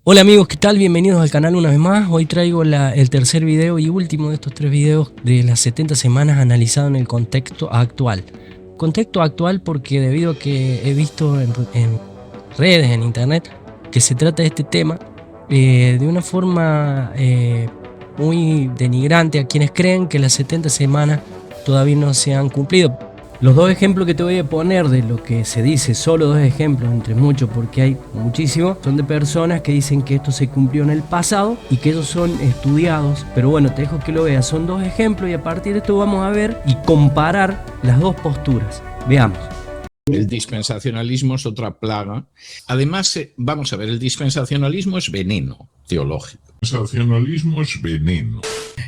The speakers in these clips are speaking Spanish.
Hola amigos, ¿qué tal? Bienvenidos al canal una vez más. Hoy traigo el tercer video y último de estos 3 videos de las 70 semanas analizado en el contexto actual. Contexto actual porque debido a que he visto en redes, en internet, que se trata de este tema de una forma muy denigrante a quienes creen que las 70 semanas todavía no se han cumplido. Los 2 ejemplos que te voy a poner de lo que se dice, solo 2 ejemplos entre muchos porque hay muchísimos, son de personas que dicen que esto se cumplió en el pasado y que ellos son estudiados. Pero bueno, te dejo que lo veas, son 2 ejemplos y a partir de esto vamos a ver y comparar las 2 posturas. Veamos. El dispensacionalismo es otra plaga. Además, vamos a ver, el dispensacionalismo es veneno teológico. El dispensacionalismo es veneno.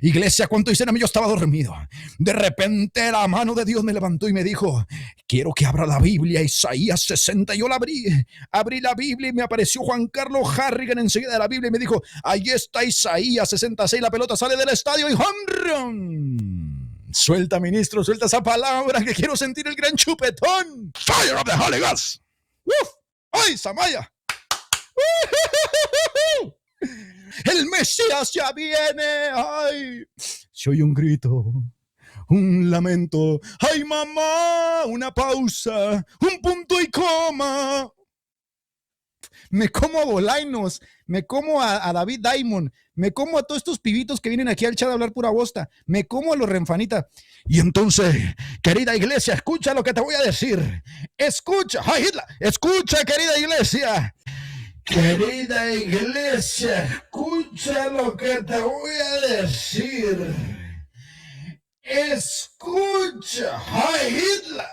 Iglesia, ¿cuánto dicen a mí? Yo estaba dormido. De repente la mano de Dios me levantó y me dijo: quiero que abra la Biblia, Isaías 60. Yo la abrí la Biblia y me apareció Juan Carlos Harrigan enseguida de la Biblia y me dijo: ahí está Isaías 66. La pelota sale del estadio y ¡home run! Suelta, ministro, suelta esa palabra que quiero sentir el gran chupetón. Fire of the Holy Ghost. ¡Uf! ¡Ay, Samaya! El Mesías ya viene. ¡Ay! Se oye un grito, un lamento. ¡Ay, mamá! Una pausa, un punto y coma. Me como a Bolainos, me como a David Diamond, me como a todos estos pibitos que vienen aquí al chat a hablar pura bosta, me como a los Renfanita. Y entonces, querida iglesia, escucha lo que te voy a decir. Escucha, ¡ay, Hitler! Escucha, querida iglesia. Querida iglesia, escucha lo que te voy a decir. Escucha, ¡ay, Hitler!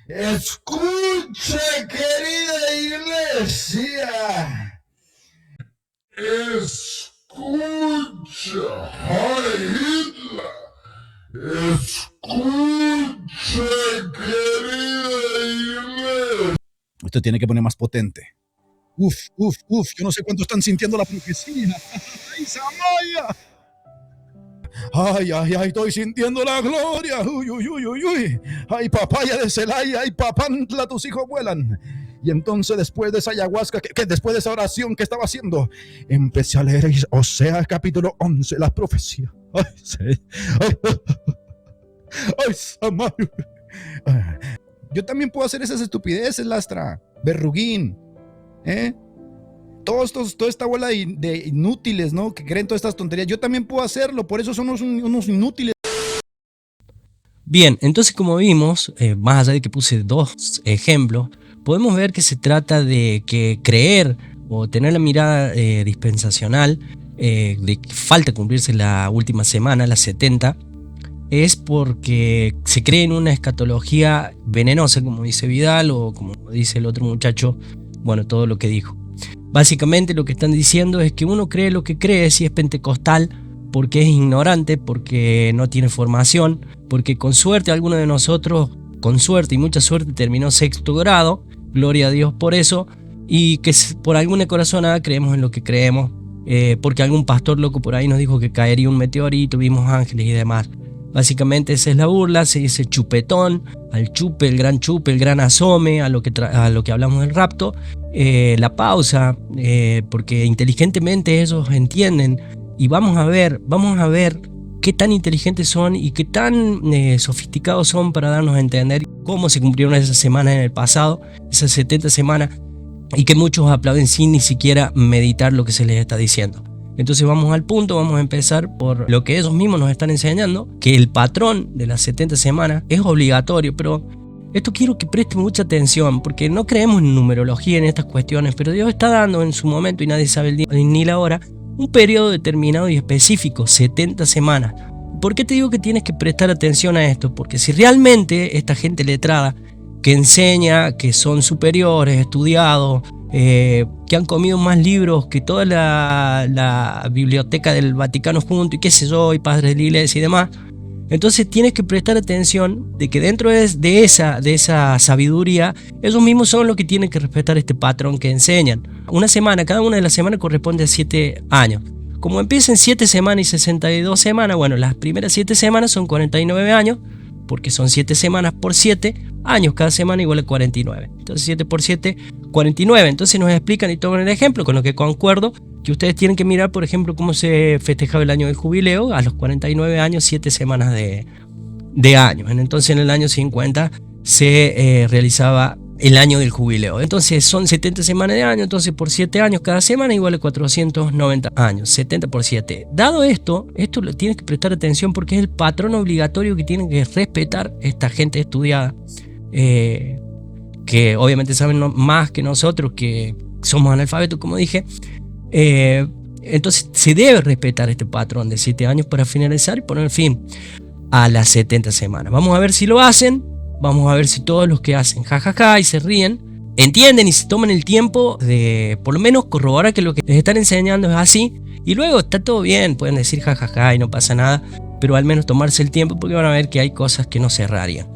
Escucha, querida iglesia. Escucha, Heil Hitler. Escucha, querida iglesia. Usted tiene que poner más potente. Uf, yo no sé cuánto están sintiendo la profecía. ¡Ay, Samaya! Ay, estoy sintiendo la gloria. Uy. Ay, papaya de Celaya, ay, papantla, tus hijos vuelan. Y entonces después de esa ayahuasca, después de esa oración que estaba haciendo, empecé a leer Oseas capítulo 11, las profecías. Ay, Samaya. Yo también puedo hacer esas estupideces, lastra, verruguín. Toda esta bola de inútiles, ¿no? Que creen todas estas tonterías. Yo también puedo hacerlo, por eso son unos inútiles. Bien, entonces como vimos, más allá de que puse 2 ejemplos, podemos ver que se trata de que creer o tener la mirada dispensacional de que falta cumplirse la última semana, las 70, es porque se cree en una escatología venenosa, como dice Vidal o como dice el otro muchacho, bueno, todo lo que dijo. Básicamente lo que están diciendo es que uno cree lo que cree si es pentecostal porque es ignorante, porque no tiene formación, porque con suerte alguno de nosotros, con suerte y mucha suerte, terminó 6º grado, gloria a Dios por eso, y que por alguna corazonada creemos en lo que creemos, porque algún pastor loco por ahí nos dijo que caería un meteorito, vimos ángeles y demás. Básicamente esa es la burla, se dice chupetón, al chupe, el gran asome, a lo que hablamos del rapto, la pausa, porque inteligentemente ellos entienden y vamos a ver qué tan inteligentes son y qué tan sofisticados son para darnos a entender cómo se cumplieron esas semanas en el pasado, esas 70 semanas, y que muchos aplauden sin ni siquiera meditar lo que se les está diciendo. Entonces vamos al punto, vamos a empezar por lo que ellos mismos nos están enseñando, que el patrón de las 70 semanas es obligatorio, pero esto quiero que presten mucha atención, porque no creemos en numerología en estas cuestiones, pero Dios está dando en su momento, y nadie sabe el día ni la hora, un periodo determinado y específico, 70 semanas. ¿Por qué te digo que tienes que prestar atención a esto? Porque si realmente esta gente letrada que enseña que son superiores, estudiados, que han comido más libros que toda la biblioteca del Vaticano junto y qué sé yo, y padres de la iglesia y demás, entonces tienes que prestar atención de que dentro de esa sabiduría, ellos mismos son los que tienen que respetar este patrón que enseñan. Una semana, cada una de las semanas corresponde a 7 años. Como empiezan 7 semanas y 62 semanas, bueno, las primeras 7 semanas son 49 años, porque son 7 semanas por 7 años, cada semana igual a 49. Entonces 7 por 7, 49. Entonces nos explican y toman el ejemplo, con lo que concuerdo, que ustedes tienen que mirar, por ejemplo, cómo se festejaba el año del jubileo, a los 49 años, 7 semanas de años. Entonces en el año 50 se realizaba el año del jubileo. Entonces son 70 semanas de año, entonces por 7 años cada semana igual a 490 años, 70 por 7. Dado esto lo tienes que prestar atención porque es el patrón obligatorio que tienen que respetar esta gente estudiada, que obviamente saben más que nosotros, que somos analfabetos, como dije. Entonces se debe respetar este patrón de 7 años para finalizar y poner fin a las 70 semanas. Vamos a ver si lo hacen. Vamos a ver si todos los que hacen jajaja y se ríen entienden y se toman el tiempo de por lo menos corroborar que lo que les están enseñando es así, y luego está todo bien, pueden decir jajaja y no pasa nada, pero al menos tomarse el tiempo porque van a ver que hay cosas que no se errarían.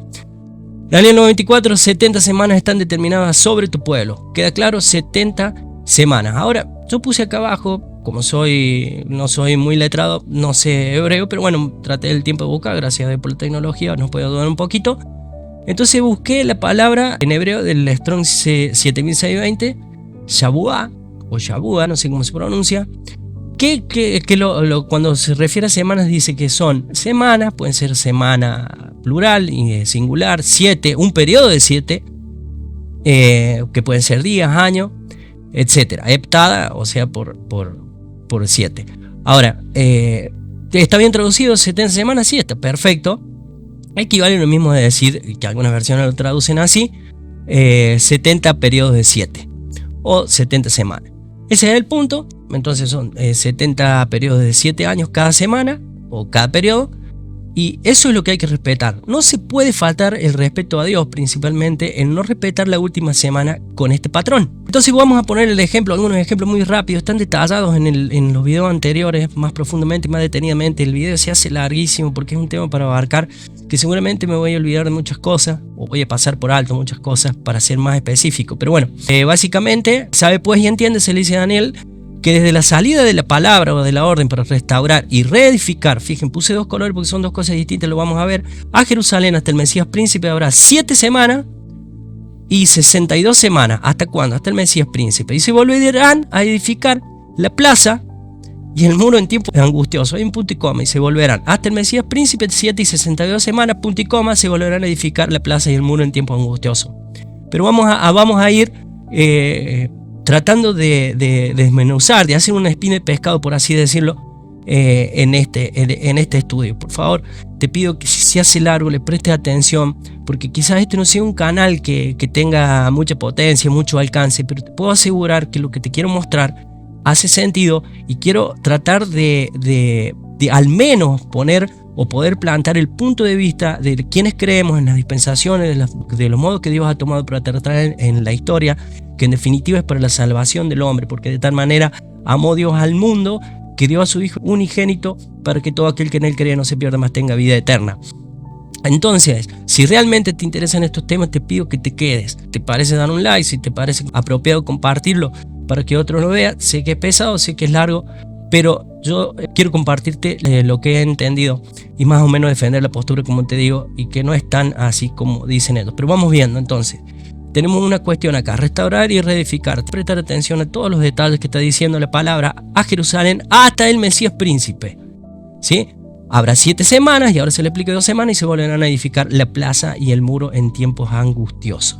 Daniel 94, 70 semanas están determinadas sobre tu pueblo. Queda claro, 70 semanas. Ahora, yo puse acá abajo, como no soy muy letrado, no sé hebreo, pero bueno, traté el tiempo de buscar, gracias a Dios por la tecnología, nos puede ayudar un poquito. Entonces busqué la palabra en hebreo del Strong 7620, Shabuá, o Shabuá, no sé cómo se pronuncia, que cuando se refiere a semanas dice que son semanas, pueden ser semana plural y singular, 7, un periodo de 7, que pueden ser días, años, etc. Heptada, o sea, por 7. Ahora, ¿está bien traducido 70 semanas? Sí, está perfecto. Equivale lo mismo de decir, que algunas versiones lo traducen así, 70 periodos de 7 o 70 semanas. Ese es el punto. Entonces son 70 periodos de 7 años cada semana o cada periodo, y eso es lo que hay que respetar. No se puede faltar el respeto a Dios, principalmente el no respetar la última semana con este patrón. Entonces vamos a poner el ejemplo, algunos ejemplos muy rápidos, están detallados en los videos anteriores más profundamente y más detenidamente. El video se hace larguísimo porque es un tema para abarcar que seguramente me voy a olvidar de muchas cosas o voy a pasar por alto muchas cosas para ser más específico. Pero bueno, básicamente, sabe pues y entiende, se le dice a Daniel, que desde la salida de la palabra o de la orden para restaurar y reedificar, fíjense, puse 2 colores porque son 2 cosas distintas, lo vamos a ver, a Jerusalén hasta el Mesías príncipe habrá 7 semanas y 62 semanas. ¿Hasta cuándo? Hasta el Mesías príncipe. Y se volverán a edificar la plaza y el muro en tiempo angustioso. Hay un punto y coma, y se volverán hasta el Mesías príncipe 7 y 62 semanas, punto y coma, se volverán a edificar la plaza y el muro en tiempo angustioso. Pero vamos a ir tratando de desmenuzar, de hacer una espina de pescado, por así decirlo, en este estudio. Por favor, te pido que si se hace largo le prestes atención, porque quizás este no sea un canal que tenga mucha potencia, mucho alcance, pero te puedo asegurar que lo que te quiero mostrar hace sentido, y quiero tratar de al menos poner o poder plantar el punto de vista de quienes creemos en las dispensaciones, de los modos que Dios ha tomado para tratar en la historia, que en definitiva es para la salvación del hombre, porque de tal manera amó Dios al mundo que dio a su Hijo unigénito para que todo aquel que en él cree no se pierda, mas tenga vida eterna. Entonces, si realmente te interesan estos temas, te pido que te quedes. ¿Te parece dar un like? Si te parece apropiado compartirlo para que otros lo vean. Sé que es pesado, sé que es largo, pero yo quiero compartirte lo que he entendido y más o menos defender la postura, como te digo, y que no es tan así como dicen ellos. Pero vamos viendo entonces. Tenemos una cuestión acá: restaurar y reedificar. Prestar atención a todos los detalles que está diciendo la palabra, a Jerusalén hasta el Mesías príncipe. ¿Sí? Habrá 7 semanas, y ahora se le explica 2 semanas, y se volverán a edificar la plaza y el muro en tiempos angustiosos.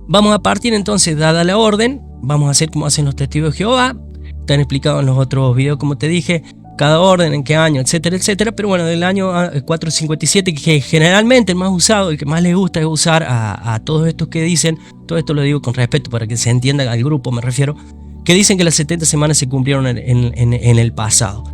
Vamos a partir entonces, dada la orden, vamos a hacer como hacen los testigos de Jehová. Están explicados en los otros videos, como te dije, cada orden, en qué año, etcétera, etcétera. Pero bueno, del año 457, que generalmente el más usado, el que más les gusta es usar a todos estos que dicen, todo esto lo digo con respeto para que se entienda al grupo, me refiero, que dicen que las 70 semanas se cumplieron en el pasado.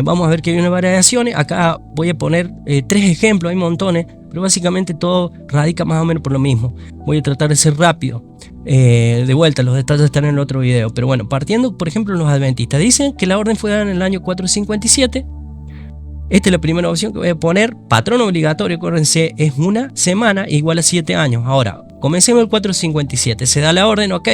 Vamos a ver que hay unas variaciones. Acá voy a poner 3 ejemplos, hay montones, pero básicamente todo radica más o menos por lo mismo. Voy a tratar de ser rápido. De vuelta, los detalles están en el otro video, pero bueno, partiendo por ejemplo los adventistas, dicen que la orden fue dada en el año 457. Esta es la primera opción que voy a poner. Patrón obligatorio, acuérdense, es una semana igual a 7 años. Ahora, comencemos el 457, se da la orden, ok,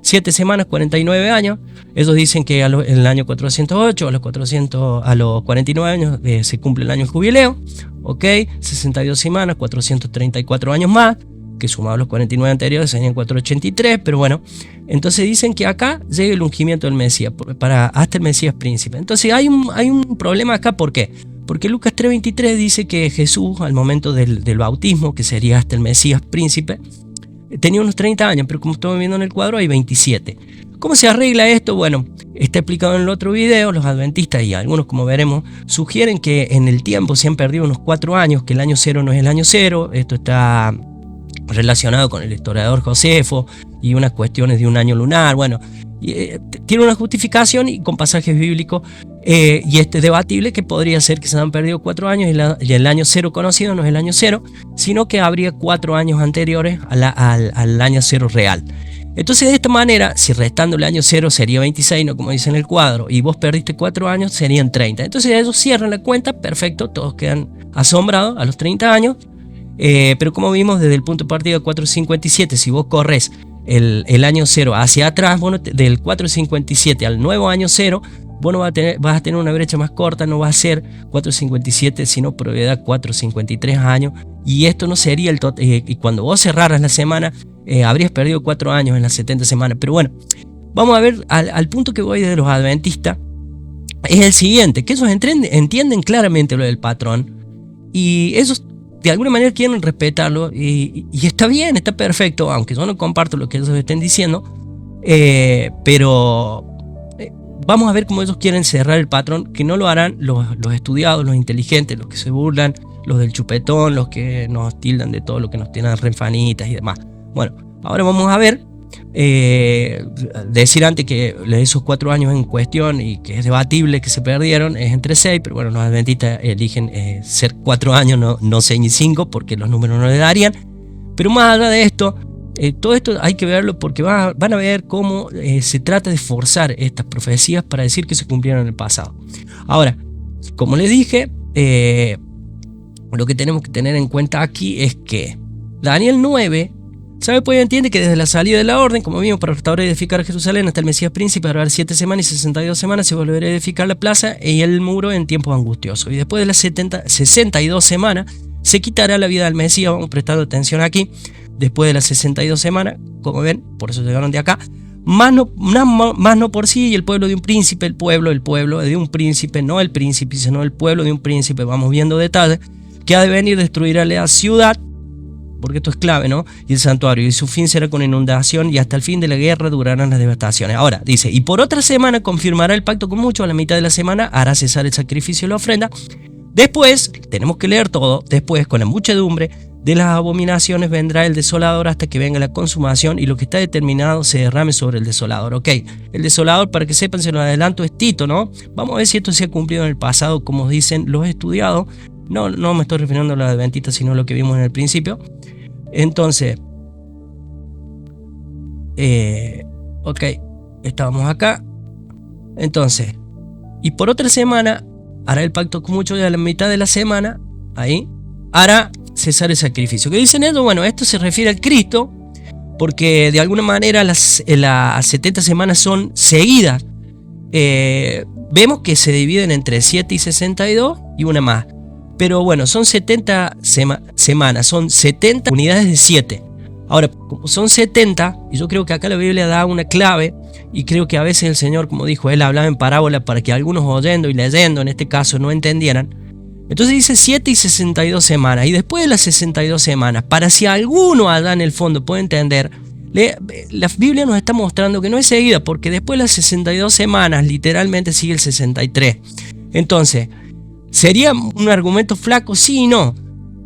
7 semanas, 49 años. Ellos dicen que en el año 408, a los 49 años se cumple el año del jubileo. Ok, 62 semanas, 434 años más, que sumados los 49 anteriores serían 483, pero bueno, entonces dicen que acá llega el ungimiento del Mesías, hasta el Mesías príncipe. Entonces hay un problema acá, ¿por qué? Porque Lucas 3:23 dice que Jesús, al momento del bautismo, que sería hasta el Mesías príncipe, tenía unos 30 años, pero como estamos viendo en el cuadro hay 27. ¿Cómo se arregla esto? Bueno, está explicado en el otro video. Los adventistas y algunos, como veremos, sugieren que en el tiempo se han perdido unos 4 años, que el año 0 no es el año 0. Esto está relacionado con el historiador Josefo y unas cuestiones de un año lunar. Bueno, tiene una justificación y con pasajes bíblicos, y es debatible que podría ser que se han perdido 4 años y el año 0 conocido no es el año 0, sino que habría 4 años anteriores al año 0 real. Entonces, de esta manera, si restando el año 0 sería 26, no como dice en el cuadro, y vos perdiste 4 años, serían 30. Entonces ellos cierran la cuenta, perfecto, todos quedan asombrados a los 30 años, pero como vimos desde el punto de partida 457, si vos corres el año 0 hacia atrás, bueno, del 457 al nuevo año 0, bueno, vas a tener una brecha más corta, no va a ser 457, sino probabilidad 453 años, y esto no sería el total, y cuando vos cerraras la semana, habrías perdido 4 años en las 70 semanas. Pero bueno, vamos a ver al punto que voy de los adventistas, es el siguiente, que ellos entienden claramente lo del patrón, y ellos de alguna manera quieren respetarlo, y está bien, está perfecto, aunque yo no comparto lo que ellos estén diciendo, pero vamos a ver cómo ellos quieren cerrar el patrón, que no lo harán los estudiados, los inteligentes, los que se burlan, los del chupetón, los que nos tildan de todo lo que nos tienen renfanitas y demás. Bueno, ahora vamos a ver, decir antes que esos 4 años en cuestión y que es debatible que se perdieron, es entre 6, pero bueno, los adventistas eligen ser 4 años, no 6 ni 5, porque los números no le darían. Pero más allá de esto, todo esto hay que verlo porque van a ver cómo se trata de forzar estas profecías para decir que se cumplieron en el pasado. Ahora, como les dije, lo que tenemos que tener en cuenta aquí es que Daniel 9, ¿sabe? Pues entiende que desde la salida de la orden, como vimos, para restaurar y edificar Jerusalén hasta el Mesías príncipe, para dar 7 semanas y 62 semanas, se volverá a edificar la plaza y el muro en tiempos angustiosos. Y después de las 62 semanas, se quitará la vida del Mesías. Vamos prestando atención aquí. Después de las 62 semanas, como ven, por eso llegaron de acá, más no por sí, y el pueblo de un príncipe, el pueblo de un príncipe, no el príncipe, sino el pueblo de un príncipe, vamos viendo detalles, que ha de venir, destruirá la ciudad, porque esto es clave, ¿no? Y el santuario, y su fin será con inundación, y hasta el fin de la guerra durarán las devastaciones. Ahora, dice, y por otra semana confirmará el pacto con muchos, a la mitad de la semana hará cesar el sacrificio y la ofrenda. Después, tenemos que leer todo, después con la muchedumbre de las abominaciones vendrá el desolador hasta que venga la consumación y lo que está determinado se derrame sobre el desolador. Ok, el desolador, para que sepan, se lo adelanto, es Tito, ¿no? Vamos a ver si esto se ha cumplido en el pasado, como dicen los estudiados. No me estoy refiriendo a los adventistas, sino a lo que vimos en el principio. Entonces, ok, estábamos acá. Entonces, y por otra semana hará el pacto con muchos, y a la mitad de la semana, ahí, hará cesar el sacrificio. ¿Qué dicen ellos? Bueno, esto se refiere al Cristo, porque de alguna manera las 70 semanas son seguidas. Vemos que se dividen entre 7 y 62 y una más. Pero bueno, son 70 semanas, son 70 unidades de 7. Ahora, como son 70, y yo creo que acá la Biblia da una clave, y creo que a veces el Señor, como dijo, Él hablaba en parábola para que algunos oyendo y leyendo, en este caso, no entendieran. Entonces dice 7 y 62 semanas, y después de las 62 semanas, para si alguno allá en el fondo puede entender, la Biblia nos está mostrando que no es seguida, porque después de las 62 semanas, literalmente sigue el 63. Entonces, ¿sería un argumento flaco? Sí y no.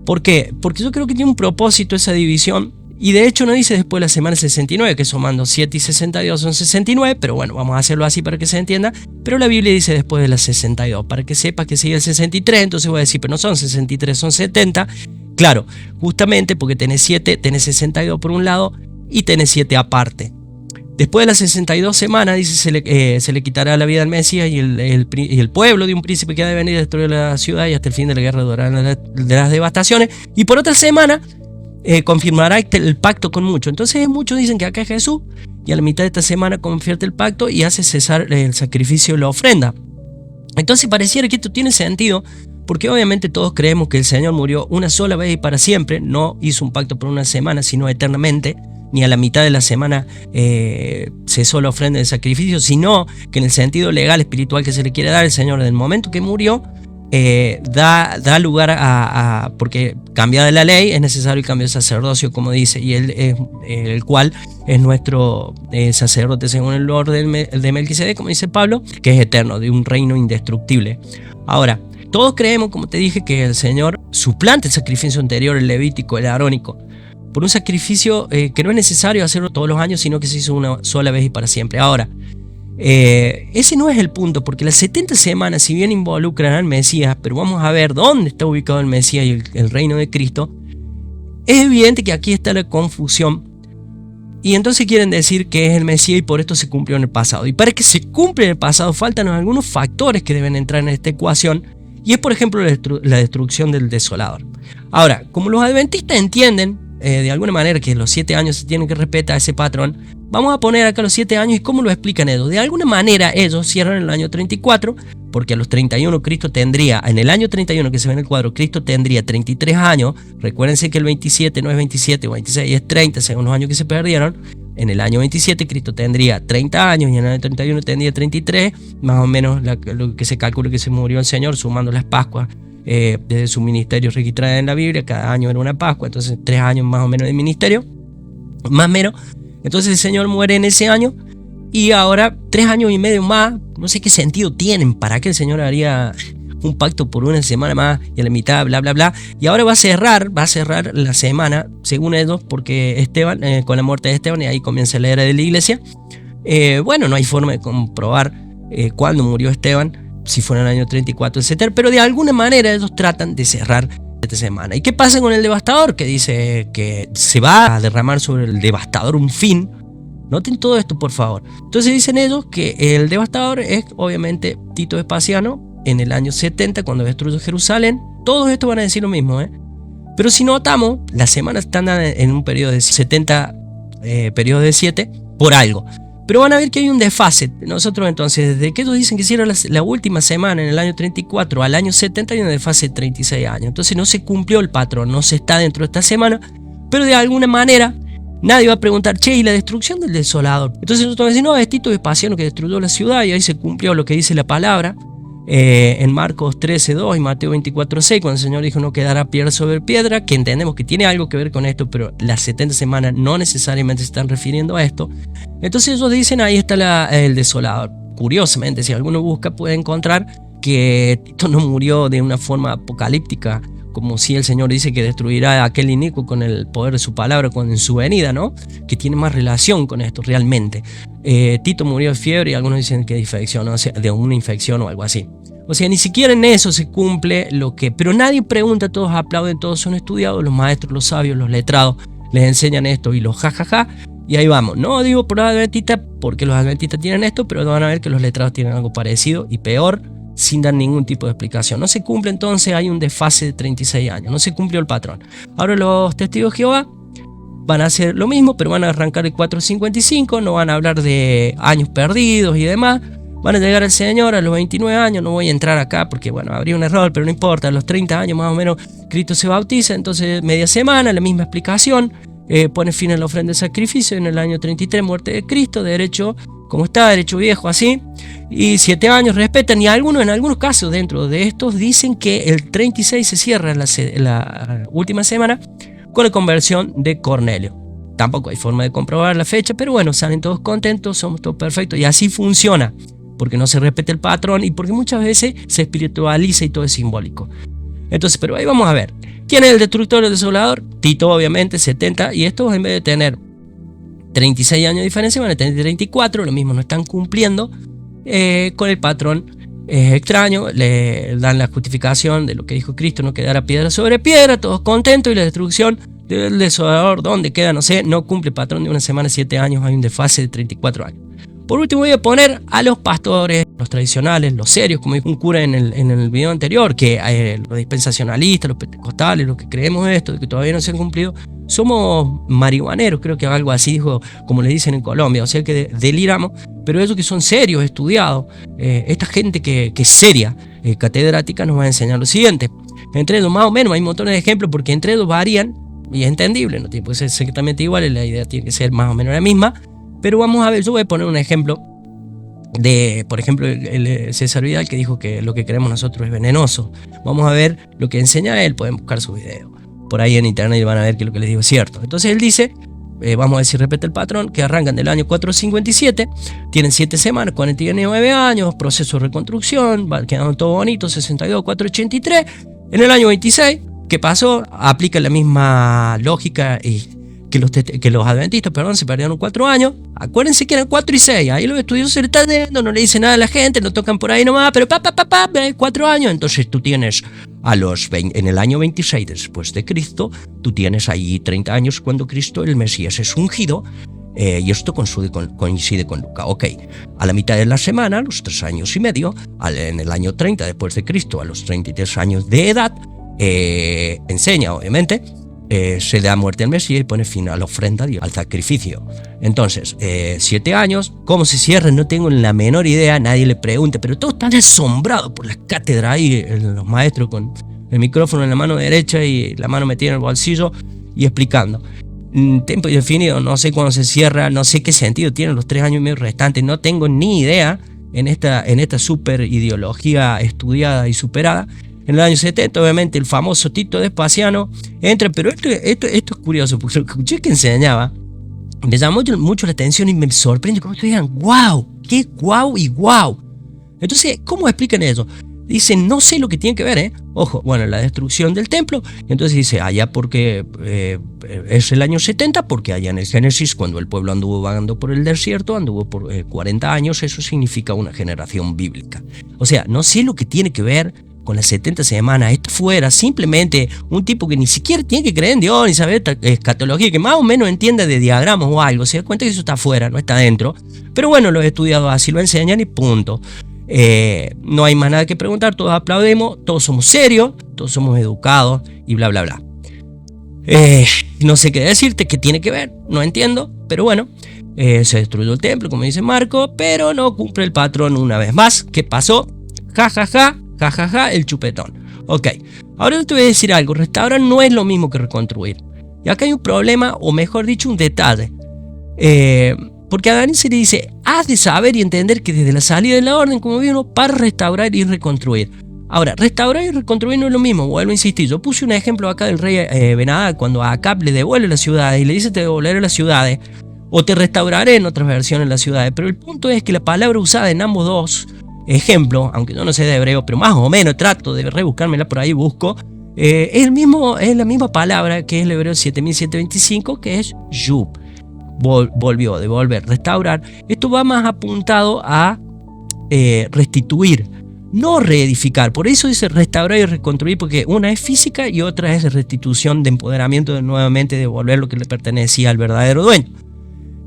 ¿Por qué? Porque yo creo que tiene un propósito esa división. Y de hecho no dice después de la semana 69, que sumando 7 y 62 son 69, pero bueno, vamos a hacerlo así para que se entienda. Pero la Biblia dice después de la 62, para que sepas que sigue el 63, entonces voy a decir, pero no son 63, son 70. Claro, justamente porque tenés 7, tenés 62 por un lado y tenés 7 aparte. Después de las 62 semanas, dice, se le quitará la vida al Mesías y el pueblo de un príncipe que ha de venir a destruir la ciudad y hasta el fin de la guerra durarán las devastaciones. Y por otra semana, confirmará el pacto con muchos. Entonces muchos dicen que acá es Jesús, y a la mitad de esta semana convierte el pacto y hace cesar el sacrificio de la ofrenda. Entonces pareciera que esto tiene sentido, porque obviamente todos creemos que el Señor murió una sola vez y para siempre, no hizo un pacto por una semana, sino eternamente, ni a la mitad de la semana cesó la ofrenda de sacrificio, sino que en el sentido legal, espiritual que se le quiere dar, el Señor en el momento que murió, da lugar porque cambiada la ley es necesario el cambio de sacerdocio, como dice, y él es el cual es nuestro sacerdote según el orden de Melquisedec, como dice Pablo, que es eterno, de un reino indestructible. Ahora, todos creemos, como te dije, que el Señor suplanta el sacrificio anterior, el levítico, el arónico, por un sacrificio que no es necesario hacerlo todos los años, sino que se hizo una sola vez y para siempre. Ahora, ese no es el punto, porque las 70 semanas, si bien involucran al Mesías, pero vamos a ver dónde está ubicado el Mesías y el reino de Cristo, es evidente que aquí está la confusión. Y entonces quieren decir que es el Mesías y por esto se cumplió en el pasado. Y para que se cumpla en el pasado faltan algunos factores que deben entrar en esta ecuación. Y es, por ejemplo, la destrucción del desolador. Ahora, como los adventistas entienden de alguna manera que los 7 años se tienen que respetar ese patrón, vamos a poner acá los 7 años y cómo lo explican ellos. De alguna manera ellos cierran en el año 34, porque a los 31 Cristo tendría, en el año 31 que se ve en el cuadro, Cristo tendría 33 años. Recuérdense que el 27 no es 27 o 26, es 30 según los años que se perdieron. En el año 27 Cristo tendría 30 años y en el año 31 tendría 33, más o menos lo que se calcula que se murió el Señor, sumando las Pascuas. Desde su ministerio registrado en la Biblia, cada año era una Pascua, entonces 3 años más o menos de ministerio, más o menos. Entonces el Señor muere en ese año y ahora 3 años y medio más, no sé qué sentido tienen, para que el Señor haría un pacto por una semana más y a la mitad bla bla bla, y ahora va a cerrar la semana según ellos, porque Esteban, con la muerte de Esteban, y ahí comienza la era de la iglesia. Bueno, no hay forma de comprobar cuándo murió Esteban, si fue en el año 34, etc. Pero de alguna manera ellos tratan de cerrar esta semana. ¿Y qué pasa con el devastador? Que dice que se va a derramar sobre el devastador un fin. Noten todo esto, por favor. Entonces dicen ellos que el devastador es obviamente Tito Vespasiano en el año 70, cuando destruyó Jerusalén. Todos estos van a decir lo mismo, Pero si notamos, las semanas están en un periodo de 70, periodo de 7, por algo. Pero van a ver que hay un desfase. Nosotros entonces, desde que ellos dicen que hicieron la última semana en el año 34 al año 70, hay un desfase de 36 años. Entonces no se cumplió el patrón, no se está dentro de esta semana, pero de alguna manera nadie va a preguntar, che, ¿y la destrucción del desolador? Entonces nosotros vamos a decir, no, es Tito Vespasiano que destruyó la ciudad y ahí se cumplió lo que dice la palabra. En Marcos 13:2 y Mateo 24:6, cuando el Señor dijo no quedará piedra sobre piedra, que entendemos que tiene algo que ver con esto, pero las 70 semanas no necesariamente se están refiriendo a esto. Entonces ellos dicen, ahí está el desolador. Curiosamente, si alguno busca, puede encontrar que Tito no murió de una forma apocalíptica, como si el Señor dice que destruirá a aquel inicuo con el poder de su palabra en su venida, ¿no? Que tiene más relación con esto realmente. Tito murió de fiebre y algunos dicen que de infección, o sea, de una infección o algo así. O sea, ni siquiera en eso se cumple lo que... Pero nadie pregunta, todos aplauden, todos son estudiados, los maestros, los sabios, los letrados les enseñan esto y los jajaja, y ahí vamos. No digo por los adventistas porque los adventistas tienen esto, pero van a ver que los letrados tienen algo parecido y peor, sin dar ningún tipo de explicación. No se cumple, entonces hay un desfase de 36 años, no se cumplió el patrón. Ahora los testigos de Jehová van a hacer lo mismo, pero van a arrancar el 455, no van a hablar de años perdidos y demás. Van a llegar al Señor a los 29 años, no voy a entrar acá porque bueno, habría un error, pero no importa, a los 30 años más o menos Cristo se bautiza, entonces media semana, la misma explicación, pone fin a la ofrenda de sacrificio, en el año 33 muerte de Cristo, derecho como está, derecho viejo así, y 7 años respetan, y en algunos casos dentro de estos dicen que el 36 se cierra la última semana con la conversión de Cornelio. Tampoco hay forma de comprobar la fecha, pero bueno, salen todos contentos, somos todos perfectos, y así funciona, porque no se respeta el patrón y porque muchas veces se espiritualiza y todo es simbólico. Entonces, pero ahí vamos a ver. ¿Quién es el destructor o el desolador? Tito, obviamente, 70, y estos en vez de tener 36 años de diferencia van a tener 34, lo mismo no están cumpliendo con el patrón. Es extraño, le dan la justificación de lo que dijo Cristo, no quedará piedra sobre piedra, todos contentos, y la destrucción del desolador, ¿dónde queda? No sé, no cumple el patrón de una semana, 7 años, hay un desfase de 34 años. Por último voy a poner a los pastores, los tradicionales, los serios, como dijo un cura en el video anterior, que los dispensacionalistas, los pentecostales, los que creemos esto, que todavía no se han cumplido, somos marihuaneros, creo que algo así dijo, como le dicen en Colombia, o sea que deliramos, pero esos que son serios, estudiados, esta gente que es seria, catedrática, nos va a enseñar lo siguiente. Entre ellos, más o menos, hay montones de ejemplos, porque entre ellos varían, y es entendible, no tiene que ser exactamente igual, la idea tiene que ser más o menos la misma. Pero vamos a ver, yo voy a poner un ejemplo de, por ejemplo, el César Vidal, que dijo que lo que creemos nosotros es venenoso. Vamos a ver lo que enseña él, pueden buscar su video por ahí en internet y van a ver que lo que les digo es cierto. Entonces él dice, vamos a ver si repite el patrón, que arrancan del año 457, tienen 7 semanas, 49 años, proceso de reconstrucción, va quedando todo bonito, 62, 483. En el año 26, ¿qué pasó? Aplica la misma lógica que los adventistas, se perdieron 4 años. Acuérdense que eran 4 y 6. Ahí los estudiosos se le están yendo, no le dicen nada a la gente, lo tocan por ahí nomás, pero 4 años. Entonces tú tienes en el año 26 después de Cristo, tú tienes ahí 30 años cuando Cristo, el Mesías, es ungido. Y esto coincide con Lucas. Ok, a la mitad de la semana, a los 3 años y medio, en el año 30 después de Cristo, a los 33 años de edad, enseña, obviamente, se da muerte al Mesías y pone fin a la ofrenda y al sacrificio. Entonces, 7 años, ¿cómo se cierra? No tengo la menor idea, nadie le pregunta, pero todos están asombrados por las cátedras ahí, los maestros con el micrófono en la mano derecha y la mano metida en el bolsillo y explicando. Tiempo indefinido, no sé cuándo se cierra, no sé qué sentido tienen los 3 años y medio restantes, no tengo ni idea en esta super ideología estudiada y superada. En el año 70, obviamente, el famoso Tito Vespasiano entra, pero esto es curioso, porque lo que escuché que enseñaba, me llamó mucho la atención y me sorprende cómo ustedes digan, wow, qué guau y guau. Entonces, ¿cómo explican eso? Dicen, no sé lo que tiene que ver, Ojo, bueno, la destrucción del templo. Entonces dice, allá porque es el año 70, porque allá en el Génesis, cuando el pueblo anduvo vagando por el desierto, anduvo por 40 años, eso significa una generación bíblica. O sea, no sé lo que tiene que ver con las 70 semanas. Esto fuera simplemente un tipo que ni siquiera tiene que creer en Dios, ni saber escatología, que más o menos entienda de diagramas o algo, se da cuenta que eso está afuera, no está adentro. Pero bueno, los estudiados así lo enseñan y punto. No hay más nada que preguntar, todos aplaudimos, todos somos serios, todos somos educados y bla bla bla. No sé qué decirte, qué tiene que ver, no entiendo, pero bueno, se destruyó el templo, como dice Marco, pero no cumple el patrón una vez más. ¿Qué pasó? Ja ja ja, ja ja ja, el chupetón. Ok, ahora te voy a decir algo, restaurar no es lo mismo que reconstruir. Y acá hay un problema, o mejor dicho, un detalle. Porque a Daniel se le dice, has de saber y entender que desde la salida de la orden, como vino, para restaurar y reconstruir. Ahora, restaurar y reconstruir no es lo mismo, vuelvo a insistir. Yo puse un ejemplo acá del rey Ben-Hadad, cuando a Acab le devuelve las ciudades y le dice te devolveré las ciudades, o te restauraré en otras versiones las ciudades. Pero el punto es que la palabra usada en ambos dos ejemplos, aunque yo no sé de hebreo, pero más o menos trato de rebuscármela por ahí, busco, es la misma palabra que es el hebreo 7725, que es yub. Volvió, devolver, restaurar. Esto va más apuntado a restituir, no reedificar. Por eso dice restaurar y reconstruir, porque una es física y otra es restitución, de empoderamiento, de nuevamente devolver lo que le pertenecía al verdadero dueño.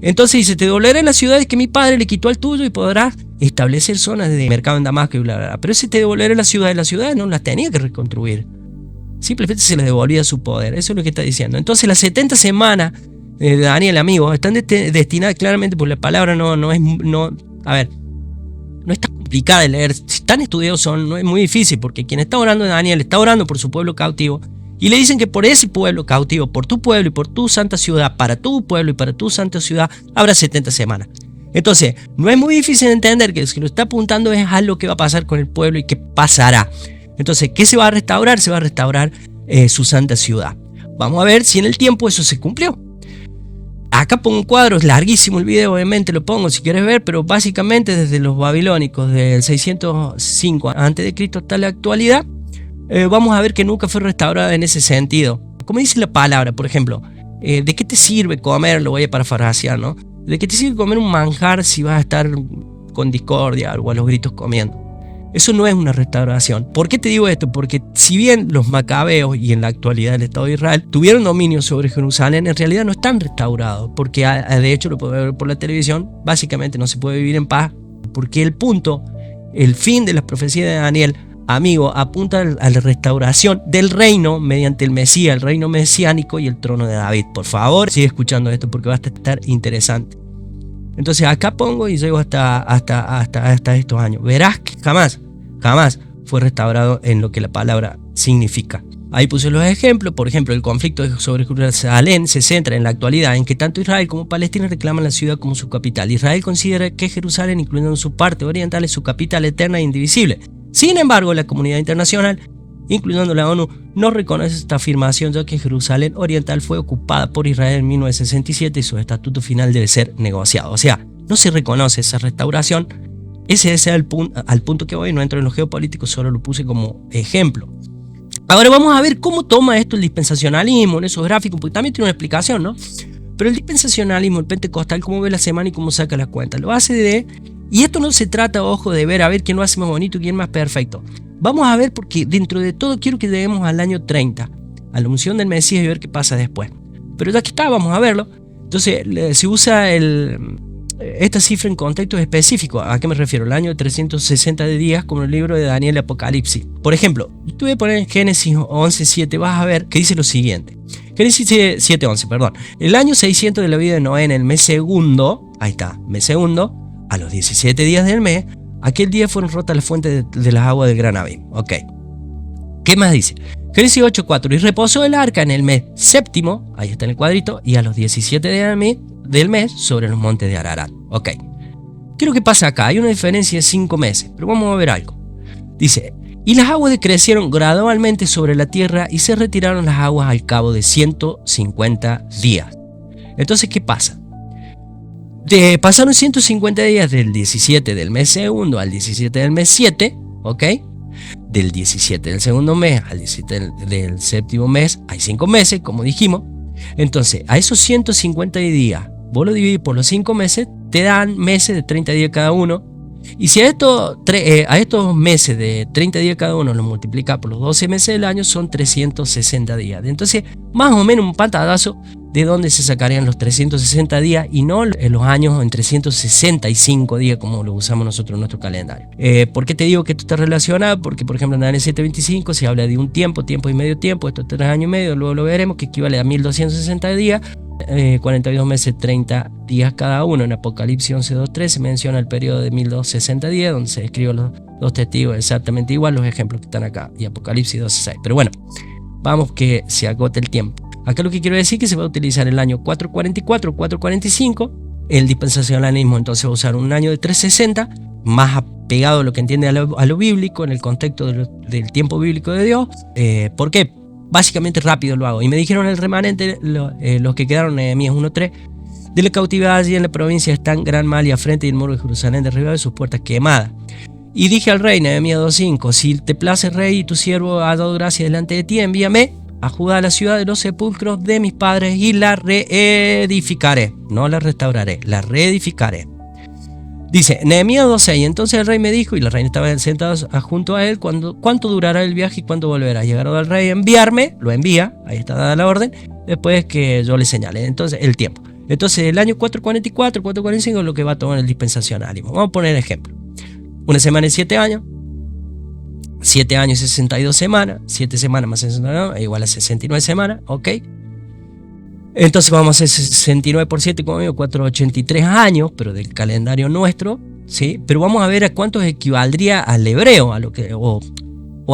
Entonces dice, te devolveré las ciudades que mi padre le quitó al tuyo y podrás establecer zonas de mercado en Damasco y bla bla bla. Pero si te devolveré las ciudades no las tenía que reconstruir, simplemente se les devolvía su poder. Eso es lo que está diciendo. Entonces las 70 semanas de Daniel, amigo, están destinadas claramente, por la palabra no es tan complicada de leer. Si tan estudiados no es muy difícil, porque quien está orando de Daniel está orando por su pueblo cautivo, y le dicen que por ese pueblo cautivo, por tu pueblo y por tu santa ciudad, para tu pueblo y para tu santa ciudad, habrá 70 semanas. Entonces, no es muy difícil entender que lo que está apuntando es a lo que va a pasar con el pueblo y qué pasará. Entonces, ¿qué se va a restaurar? Se va a restaurar su santa ciudad. Vamos a ver si en el tiempo eso se cumplió. Acá pongo un cuadro, es larguísimo el video, obviamente lo pongo si quieres ver, pero básicamente desde los babilónicos del 605 a.C. hasta la actualidad, vamos a ver que nunca fue restaurada en ese sentido. Como dice la palabra, por ejemplo, ¿de qué te sirve comer? Lo voy a parafrasear, ¿no? ¿De qué te sirve comer un manjar si vas a estar con discordia o a los gritos comiendo? Eso no es una restauración. ¿Por qué te digo esto? Porque si bien los macabeos y en la actualidad el Estado de Israel tuvieron dominio sobre Jerusalén, en realidad no están restaurados, porque de hecho lo podemos ver por la televisión, básicamente no se puede vivir en paz, porque el fin de las profecías de Daniel, amigo, apunta a la restauración del reino mediante el Mesías, el reino mesiánico y el trono de David. Por favor, sigue escuchando esto porque va a estar interesante. Entonces acá pongo y llego hasta estos años. Verás que jamás fue restaurado en lo que la palabra significa. Ahí puse los ejemplos. Por ejemplo, el conflicto sobre Jerusalén se centra en la actualidad en que tanto Israel como Palestina reclaman la ciudad como su capital. Israel considera que Jerusalén, incluyendo su parte oriental, es su capital eterna e indivisible. Sin embargo, la comunidad internacional, incluyendo la ONU, no reconoce esta afirmación, ya que Jerusalén oriental fue ocupada por Israel en 1967 y su estatuto final debe ser negociado. O sea, no se reconoce esa restauración. Ese es al punto que voy, no entro en lo geopolítico, solo lo puse como ejemplo. Ahora vamos a ver cómo toma esto el dispensacionalismo en esos gráficos, porque también tiene una explicación, ¿no? Pero el dispensacionalismo, el pentecostal, cómo ve la semana y cómo saca las cuentas. Lo hace y esto no se trata, ojo, de ver a ver quién lo hace más bonito y quién más perfecto. Vamos a ver porque dentro de todo quiero que lleguemos al año 30, a la unción del Mesías y ver qué pasa después. Pero ya que está, vamos a verlo. Entonces se usa esta cifra en contextos específicos. ¿A qué me refiero? El año de 360 días, como el libro de Daniel y Apocalipsis. Por ejemplo, tú voy a poner en Génesis 11:7, vas a ver que dice lo siguiente. Génesis 7:11, perdón. El año 600 de la vida de Noé, en el mes segundo, ahí está, mes segundo, a los 17 días del mes, aquel día fueron rotas las fuentes de las aguas del gran abismo. Ok. ¿Qué más dice? Génesis 8:4. Y reposó el arca en el mes séptimo, ahí está en el cuadrito, y a los 17 días del mes sobre los montes de Ararat. Ok. ¿Qué es lo que pasa acá? Hay una diferencia de 5 meses, pero vamos a ver algo. Dice, y las aguas decrecieron gradualmente sobre la tierra y se retiraron las aguas al cabo de 150 días. Entonces, ¿qué pasa? Pasaron 150 días del 17 del mes segundo al 17 del mes 7, ¿ok? Del 17 del segundo mes al 17 del séptimo mes hay 5 meses, como dijimos. Entonces, a esos 150 días, vos lo dividís por los 5 meses, te dan meses de 30 días cada uno. Y si a estos meses de 30 días cada uno los multiplicas por los 12 meses del año, son 360 días. Entonces, más o menos un pantallazo de dónde se sacarían los 360 días y no en los años en 365 días como lo usamos nosotros en nuestro calendario. ¿Por qué te digo que esto está relacionado? Porque, por ejemplo, en Daniel 7:25 se habla de un tiempo y medio tiempo, esto es 3 años y medio, luego lo veremos, que equivale a 1260 días. 42 meses, 30 días cada uno. En Apocalipsis 11:2-3 se menciona el periodo de 1260 días, donde se describen los dos testigos exactamente igual, los ejemplos que están acá, y Apocalipsis 12:6. Pero bueno, vamos que se agote el tiempo. Acá lo que quiero decir es que se va a utilizar el año 444, 445. El dispensacionalismo entonces va a usar un año de 360, más apegado a lo que entiende a lo bíblico, en el contexto del tiempo bíblico de Dios. ¿Por qué? Básicamente rápido lo hago. Y me dijeron el remanente, los que quedaron, Nehemías 1:3, de la cautividad allí en la provincia están gran mal y afrenta, y el muro de Jerusalén derribado y sus puertas quemadas. Y dije al rey, Nehemías 2:5, si te place, rey, y tu siervo ha dado gracia delante de ti, envíame a Judá, la ciudad de los sepulcros de mis padres, y la reedificaré. No la restauraré, la reedificaré. Dice Nehemías 2:6, entonces el rey me dijo, y la reina estaba sentada junto a él, ¿cuánto durará el viaje y cuándo volverá? Llegará al rey a enviarme, lo envía, ahí está dada la orden, después que yo le señale. Entonces, el tiempo. Entonces, el año 444, 445 es lo que va a tomar el dispensacionalismo. Vamos a poner ejemplo. Una semana es 7 años. 7 años es 62 semanas. 7 semanas más 69 es igual a 69 semanas. ¿Ok? Entonces vamos a hacer 69 por 7, como digo, 483 años, pero del calendario nuestro, ¿sí? Pero vamos a ver a cuántos equivaldría al hebreo, a lo que, o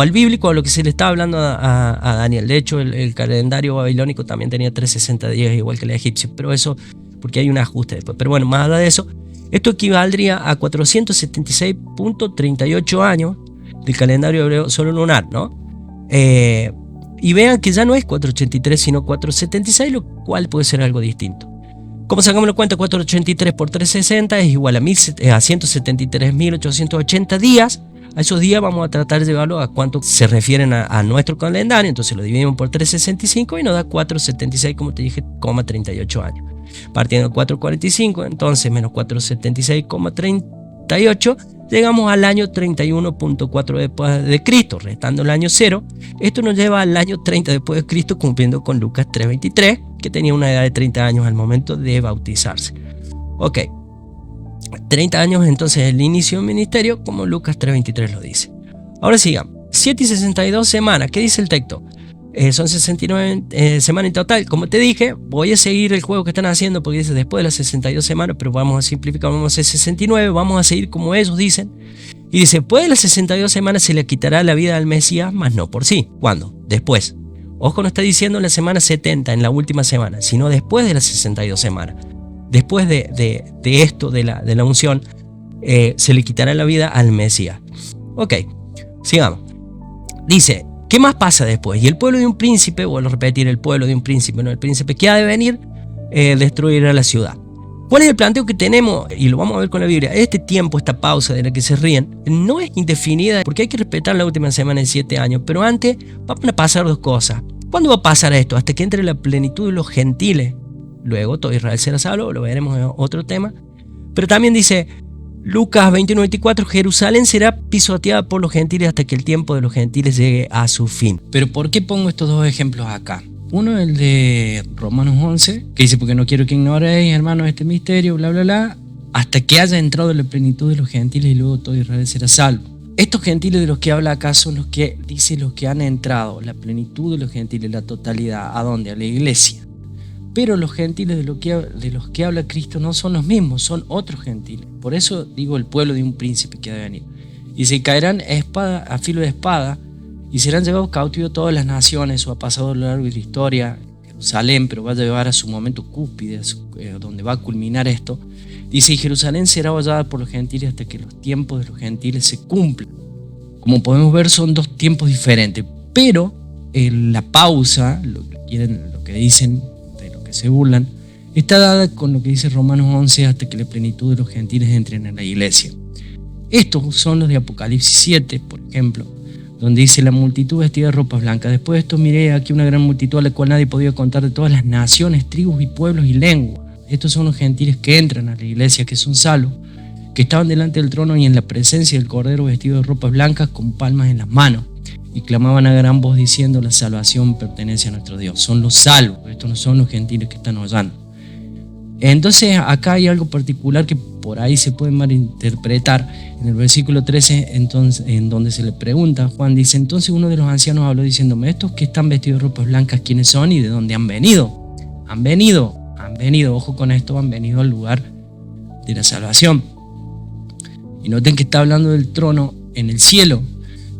al bíblico, a lo que se le estaba hablando a Daniel. De hecho, el calendario babilónico también tenía 360 días, igual que el egipcio, pero eso, porque hay un ajuste después. Pero bueno, más allá de eso, esto equivaldría a 476.38 años del calendario hebreo solo lunar, ¿no? Y vean que ya no es 483, sino 476, lo cual puede ser algo distinto. ¿Cómo sacamos la cuenta? 483 por 360 es igual a 173.880 días. A esos días vamos a tratar de llevarlo a cuánto se refieren a nuestro calendario. Entonces lo dividimos por 365 y nos da 476, como te dije, 38 años. Partiendo de 445, entonces menos 476,38 llegamos al año 31.4 después de Cristo, restando el año 0. Esto nos lleva al año 30 después de Cristo, cumpliendo con Lucas 3:23, que tenía una edad de 30 años al momento de bautizarse. Ok, 30 años entonces el inicio del ministerio, como Lucas 3:23 lo dice. Ahora sigamos. 7 y 62 semanas. ¿Qué dice el texto? Son 69 semanas en total. Como te dije, voy a seguir el juego que están haciendo porque dice después de las 62 semanas, pero vamos a simplificar, vamos a hacer 69, vamos a seguir como ellos dicen. Y dice, después de las 62 semanas se le quitará la vida al Mesías, mas no por sí. ¿Cuándo? Después. Ojo, no está diciendo en la semana 70, en la última semana, sino después de las 62 semanas. Después de esto, de la unción, se le quitará la vida al Mesías. Ok, sigamos. Dice, ¿qué más pasa después? Y el pueblo de un príncipe, vuelvo a repetir, el pueblo de un príncipe, no el príncipe que ha de venir, destruirá la ciudad. ¿Cuál es el planteo que tenemos? Y lo vamos a ver con la Biblia. Este tiempo, esta pausa de la que se ríen, no es indefinida porque hay que respetar la última semana de 7 años. Pero antes van a pasar dos cosas. ¿Cuándo va a pasar esto? Hasta que entre la plenitud de los gentiles. Luego todo Israel será salvo, lo veremos en otro tema. Pero también dice Lucas 21:24, Jerusalén será pisoteada por los gentiles hasta que el tiempo de los gentiles llegue a su fin. Pero ¿por qué pongo estos dos ejemplos acá? Uno, el de Romanos 11, que dice, porque no quiero que ignoréis, hermanos, este misterio, bla, bla, bla, hasta que haya entrado la plenitud de los gentiles y luego todo Israel será salvo. Estos gentiles de los que habla acá son los que, dice, los que han entrado, la plenitud de los gentiles, la totalidad. ¿A dónde? A la iglesia. Pero los gentiles de los que habla Cristo no son los mismos, son otros gentiles. Por eso digo el pueblo de un príncipe que ha de venir. Y se caerán a filo de espada y serán llevados cautivos todas las naciones. O ha pasado a lo largo de la historia Jerusalén, pero va a llevar a su momento cúspide, donde va a culminar esto. Dice, y Jerusalén será hollada por los gentiles hasta que los tiempos de los gentiles se cumplan. Como podemos ver, son dos tiempos diferentes. Pero la pausa, lo que dicen, se burlan, está dada con lo que dice Romanos 11 hasta que la plenitud de los gentiles entren en la iglesia. Estos son los de Apocalipsis 7, por ejemplo, donde dice la multitud vestida de ropas blancas. Después de esto miré aquí una gran multitud a la cual nadie podía contar, de todas las naciones, tribus y pueblos y lenguas. Estos son los gentiles que entran a la iglesia, que son salvos, que estaban delante del trono y en la presencia del Cordero vestido de ropas blancas con palmas en las manos. Y clamaban a gran voz diciendo, la salvación pertenece a nuestro Dios. Son los salvos, estos no son los gentiles que están oyendo. Entonces acá hay algo particular que por ahí se puede malinterpretar. En el versículo 13, entonces, en donde se le pregunta, Juan dice, entonces uno de los ancianos habló diciéndome, estos que están vestidos de ropas blancas, ¿quiénes son y de dónde han venido? Han venido, ojo con esto, han venido al lugar de la salvación. Y noten que está hablando del trono en el cielo.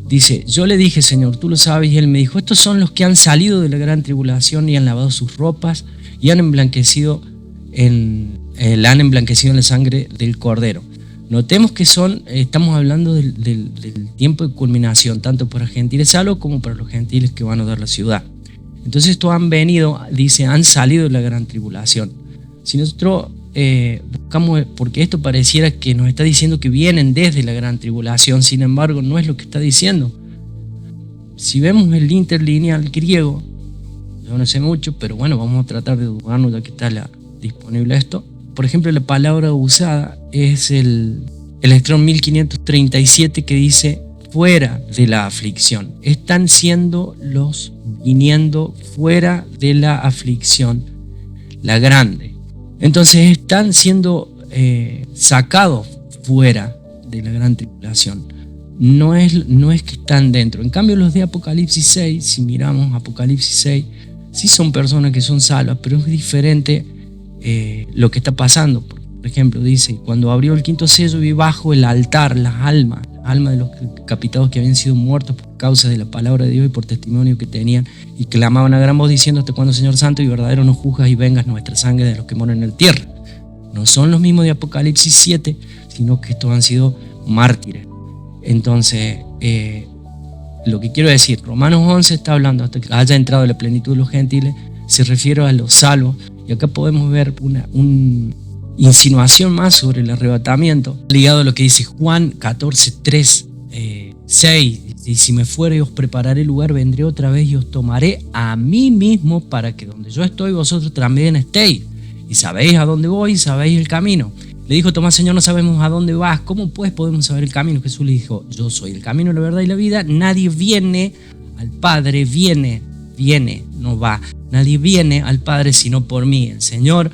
Dice, yo le dije, Señor, tú lo sabes, y él me dijo, estos son los que han salido de la gran tribulación y han lavado sus ropas y han emblanquecido en la sangre del Cordero. Notemos que estamos hablando del tiempo de culminación, tanto para gentiles salvos como para los gentiles que van a dar la ciudad. Entonces estos han venido, dice, han salido de la gran tribulación. Si nosotros buscamos, porque esto pareciera que nos está diciendo que vienen desde la gran tribulación, sin embargo no es lo que está diciendo. Si vemos el interlineal griego, yo no sé mucho, pero bueno, vamos a tratar de dudarnos ya que está disponible esto. Por ejemplo, la palabra usada es el Strong 1537, que dice fuera de la aflicción. Están siendo los viniendo fuera de la aflicción, la grande. Entonces están siendo sacados fuera de la gran tribulación. No es que están dentro. En cambio, los de Apocalipsis 6, si miramos Apocalipsis 6, sí son personas que son salvas, pero es diferente lo que está pasando. Por ejemplo, dice, cuando abrió el quinto sello vi bajo el altar las almas de los decapitados que habían sido muertos por causa de la palabra de Dios y por testimonio que tenían, y clamaban a gran voz diciendo, hasta cuándo, Señor Santo y verdadero, nos juzgas y vengas nuestra sangre de los que moran en la tierra. No son los mismos de Apocalipsis 7, sino que estos han sido mártires. Entonces, lo que quiero decir, Romanos 11 está hablando hasta que haya entrado la plenitud de los gentiles, se refiere a los salvos, y acá podemos ver una insinuación más sobre el arrebatamiento, ligado a lo que dice Juan 14, 3, 6. Y si me fuere y os prepararé lugar, vendré otra vez y os tomaré a mí mismo, para que donde yo estoy vosotros también estéis. Y sabéis a dónde voy y sabéis el camino. Le dijo Tomás: Señor, no sabemos a dónde vas, ¿cómo pues podemos saber el camino? Jesús le dijo: yo soy el camino, la verdad y la vida. Nadie viene al Padre, viene, no va. Nadie viene al Padre sino por mí. El Señor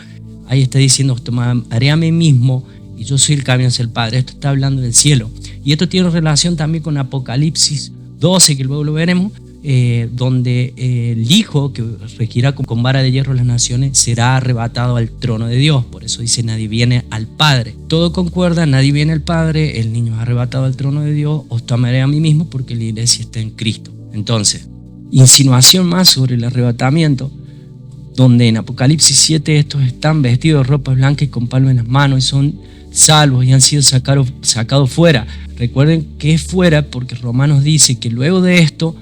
ahí está diciendo: tomaré a mí mismo y yo soy el camino hacia el Padre. Esto está hablando del cielo. Y esto tiene relación también con Apocalipsis 12, que luego lo veremos, donde el Hijo que regirá con vara de hierro las naciones será arrebatado al trono de Dios. Por eso dice: nadie viene al Padre. Todo concuerda: nadie viene al Padre, el niño es arrebatado al trono de Dios, os tomaré a mí mismo porque la iglesia está en Cristo. Entonces, insinuación más sobre el arrebatamiento, donde en Apocalipsis 7 estos están vestidos de ropa blanca y con palmas en las manos y son salvos y han sido sacados fuera. Recuerden que es fuera porque Romanos dice que luego de esto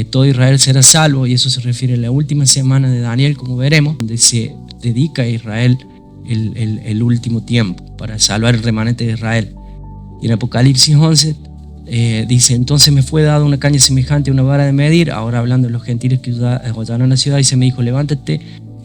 todo Israel será salvo, y eso se refiere a la última semana de Daniel, como veremos, donde se dedica a Israel el último tiempo para salvar el remanente de Israel. Y en Apocalipsis 11 dice: entonces me fue dada una caña semejante a una vara de medir, ahora hablando de los gentiles que hollaron la ciudad, y se me dijo: levántate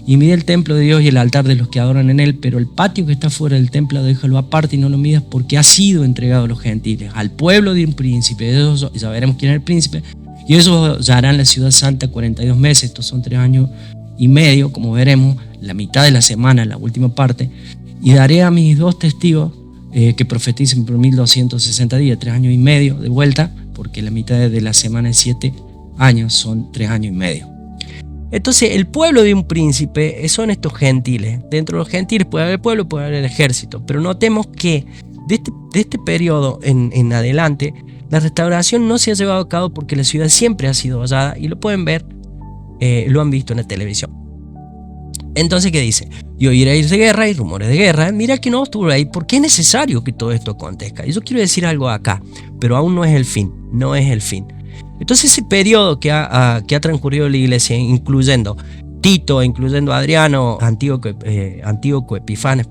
y mide el templo de Dios y el altar de los que adoran en él, pero el patio que está fuera del templo déjalo aparte y no lo midas, porque ha sido entregado a los gentiles, al pueblo de un príncipe. Ellos, ya veremos quién es el príncipe, y ellos hollarán la ciudad santa 42 meses, estos son 3 años y medio, como veremos, la mitad de la semana, la última parte, y daré a mis 2 testigos que profeticen por 1260 días, 3 años y medio de vuelta, porque la mitad de la semana es 7 años, son 3 años y medio. Entonces, el pueblo de un príncipe son estos gentiles. Dentro de los gentiles puede haber pueblo, puede haber el ejército, pero notemos que de este periodo en adelante, la restauración no se ha llevado a cabo porque la ciudad siempre ha sido hollada, y lo pueden ver, lo han visto en la televisión. Entonces, ¿qué dice? Y oiréis de guerra y rumores de guerra. Mira que no estuvo ahí, porque es necesario que todo esto acontezca. Y yo quiero decir algo acá, pero aún no es el fin, no es el fin. Entonces, ese periodo que ha transcurrido la iglesia, incluyendo Tito, incluyendo Adriano, Antíoco Epifanes,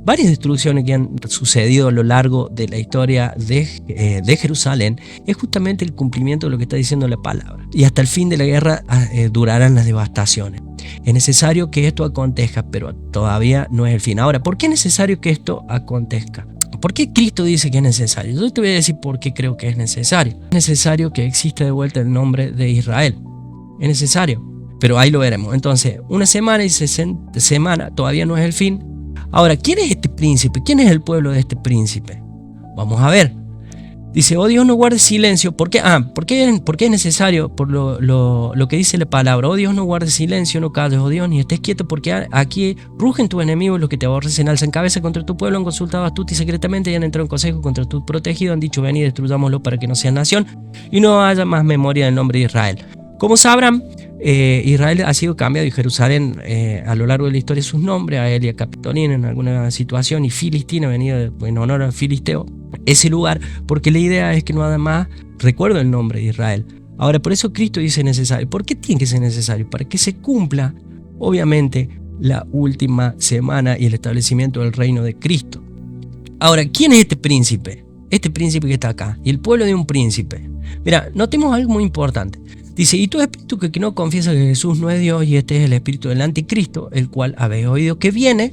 varias destrucciones que han sucedido a lo largo de la historia de Jerusalén, es justamente el cumplimiento de lo que está diciendo la palabra. Y hasta el fin de la guerra durarán las devastaciones. Es necesario que esto acontezca, pero todavía no es el fin. Ahora, ¿por qué es necesario que esto acontezca? ¿Por qué Cristo dice que es necesario? Yo te voy a decir por qué creo que es necesario. Es necesario que exista de vuelta el nombre de Israel. Es necesario, pero ahí lo veremos. Entonces, 1 semana y 60 semanas todavía no es el fin. Ahora, ¿quién es este príncipe? ¿Quién es el pueblo de este príncipe? Vamos a ver. Dice: oh Dios, no guardes silencio. ¿Por qué? ¿Por qué es necesario? Por lo que dice la palabra. Oh Dios, no guardes silencio, no calles, oh Dios, ni estés quieto, porque aquí rugen tus enemigos, los que te aborrecen, alzan cabeza contra tu pueblo, han consultado astuta y secretamente, y han entrado en consejo contra tu protegido, han dicho: ven y destruyámoslo para que no sea nación y no haya más memoria del nombre de Israel. Como sabrán, Israel ha sido cambiado, y Jerusalén a lo largo de la historia sus nombres, a Elia Capitolina en alguna situación, y Filistina, venido en honor al filisteo, ese lugar, porque la idea es que no haya más recuerdo el nombre de Israel. Ahora, por eso Cristo dice necesario. ¿Por qué tiene que ser necesario? Para que se cumpla, obviamente, la última semana y el establecimiento del reino de Cristo. Ahora, ¿quién es este príncipe? Este príncipe que está acá, y el pueblo de un príncipe. Mira, notemos algo muy importante. Dice: y todo espíritu que no confiesa que Jesús no es Dios, y este es el espíritu del anticristo, el cual habéis oído que viene,